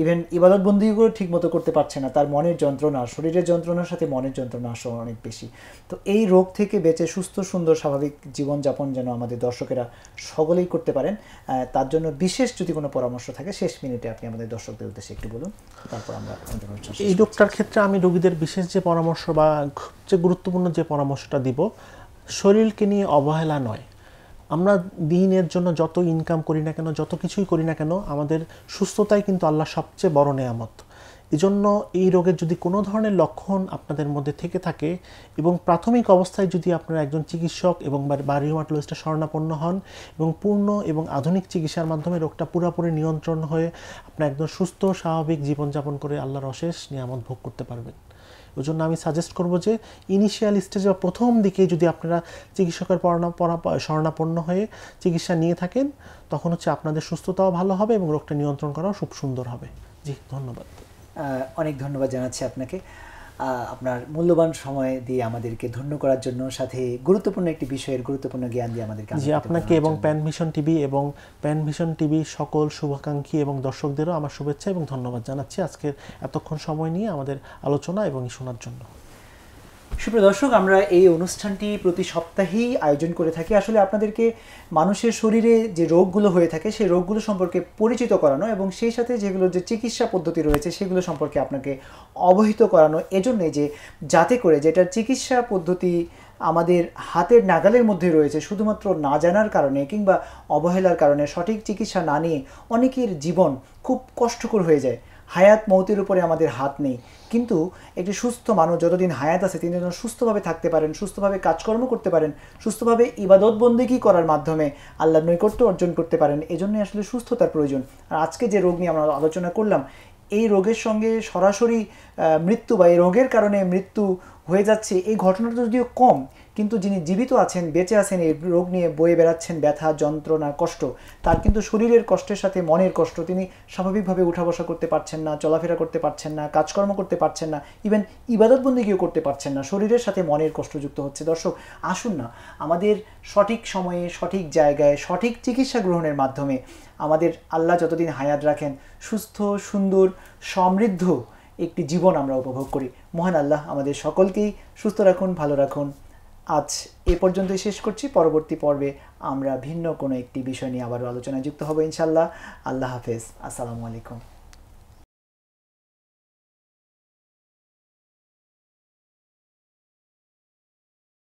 A: ইভেন ইবাদত বন্দিগুলো ঠিক মতো করতে পারছে না, তার মনের যন্ত্রণা, শরীরের যন্ত্রণার সাথে মনের যন্ত্রণা আসলে অনেক বেশি। তো এই রোগ থেকে বেঁচে সুস্থ সুন্দর স্বাভাবিক জীবনযাপন যেন আমাদের দর্শকেরা সকলেই করতে পারেন, তার জন্য বিশেষ যদি কোনো পরামর্শ থাকে, শেষ মিনিটে আপনি আমাদের দর্শকদের উদ্দেশ্যে একটু বলুন, তারপর আমরা
B: এই রোগটার ক্ষেত্রে আমি রোগীদের বিশেষ যে পরামর্শ বা সবচেয়ে গুরুত্বপূর্ণ যে পরামর্শটা দিব, শরীরকে নিয়ে অবহেলা নয়। আমরা দিনের জন্য যত ইনকাম করি না কেন, যত কিছুই করি না কেন, আমাদের সুস্থতাই কিন্তু আল্লাহর সবচেয়ে বড় নেয়ামত। এজন্য এই রোগের যদি কোনো ধরনের লক্ষণ আপনাদের মধ্যে থেকে থাকে, এবং প্রাথমিক অবস্থায় যদি আপনারা একজন চিকিৎসক এবং বা রিউমাটোলজিস্টের শরণাপন্ন হন, এবং পূর্ণ এবং আধুনিক চিকিৎসার মাধ্যমে রোগটা পুরোপুরি নিয়ন্ত্রণ হয়ে আপনার একদম সুস্থ স্বাভাবিক জীবনযাপন করে আল্লাহর অশেষ নিয়ামত ভোগ করতে পারবেন। ওই জন্য আমি সাজেস্ট করব যে ইনিশিয়াল স্টেজে বা প্রথম দিকে যদি আপনারা চিকিৎসকের শরণাপন্ন হয়ে চিকিৎসা নিয়ে থাকেন, তখন হচ্ছে আপনাদের সুস্থতাও ভালো হবে এবং রোগটা নিয়ন্ত্রণ করাও খুব সুন্দর হবে। জি, ধন্যবাদ।
A: অনেক ধন্যবাদ জানাচ্ছি আপনাকে, আপনার মূল্যবান সময় দিয়ে আমাদেরকে ধন্য করার জন্য, সাথে গুরুত্বপূর্ণ একটি বিষয়ের গুরুত্বপূর্ণ জ্ঞান দিয়ে আমাদেরকে।
B: জি, আপনাকে এবং প্যানভিশন টিভি সকল শুভাকাঙ্ক্ষী এবং দর্শকদেরও আমার শুভেচ্ছা এবং ধন্যবাদ জানাচ্ছি আজকের এতক্ষণ সময় নিয়ে আমাদের আলোচনা এবং শোনার জন্য।
A: সুপ্রিয় দর্শক, আমরা এই অনুষ্ঠানটি প্রতি সপ্তাহেই আয়োজন করে থাকি আসলে আপনাদেরকে মানুষের শরীরে যে রোগগুলো হয়ে থাকে সেই রোগগুলো সম্পর্কে পরিচিত করানো, এবং সেই সাথে যেগুলো যে চিকিৎসা পদ্ধতি রয়েছে সেগুলো সম্পর্কে আপনাকে অবহিত করানো, এজন্যে যে যাতে করে যেটার চিকিৎসা পদ্ধতি আমাদের হাতের নাগালের মধ্যে রয়েছে, শুধুমাত্র না জানার কারণে কিংবা অবহেলার কারণে সঠিক চিকিৎসা না নিয়ে অনেকের জীবন খুব কষ্টকর হয়ে যায়। হায়াত মৌতের উপরে আমাদের হাত নেই, কিন্তু একটি সুস্থ মানুষ যতদিন হায়াত আছে তিনি যেন সুস্থভাবে থাকতে পারেন, সুস্থভাবে কাজকর্ম করতে পারেন, সুস্থভাবে ইবাদত বন্দেগী করার মাধ্যমে আল্লাহর নৈকট্য অর্জন করতে পারেন। এজন্যই আসলে সুস্থতার প্রয়োজন। আর আজকে যে রোগ নিয়ে আমরা আলোচনা করলাম, এই রোগের সঙ্গে সরাসরি মৃত্যু বা এই রোগের কারণে মৃত্যু হয়ে যাচ্ছে এই ঘটনাটা যদিও কম, কিন্তু যিনি জীবিত আছেন, বেঁচে আছেন, এই রোগ নিয়ে বয়ে বেড়াচ্ছেন ব্যথা, যন্ত্রণা, কষ্ট, তার কিন্তু শরীরের কষ্টের সাথে মনের কষ্ট। তিনি স্বাভাবিকভাবে উঠা বসা করতে পারছেন না, চলাফেরা করতে পারছেন না, কাজকর্ম করতে পারছেন না, ইভেন ইবাদতবন্দিগিও করতে পারছেন না। শরীরের সাথে মনের কষ্ট যুক্ত হচ্ছে। দর্শক, আসুন না আমাদের সঠিক সময়ে সঠিক জায়গায় সঠিক চিকিৎসা গ্রহণের মাধ্যমে আমাদের আল্লাহ যতদিন হায়াত রাখেন সুস্থ, সুন্দর, সমৃদ্ধ একটি জীবন আমরা উপভোগ করি। মহান আল্লাহ আমাদের সকলকেই সুস্থ রাখুন, ভালো রাখুন। আজ এ পর্যন্তই শেষ করছি। পরবর্তী পর্বে আমরা ভিন্ন কোনো একটি বিষয় নিয়ে আবারও আলোচনায় যুক্ত হব ইনশাআল্লাহ। আল্লাহ হাফেজ। আসসালামু আলাইকুম।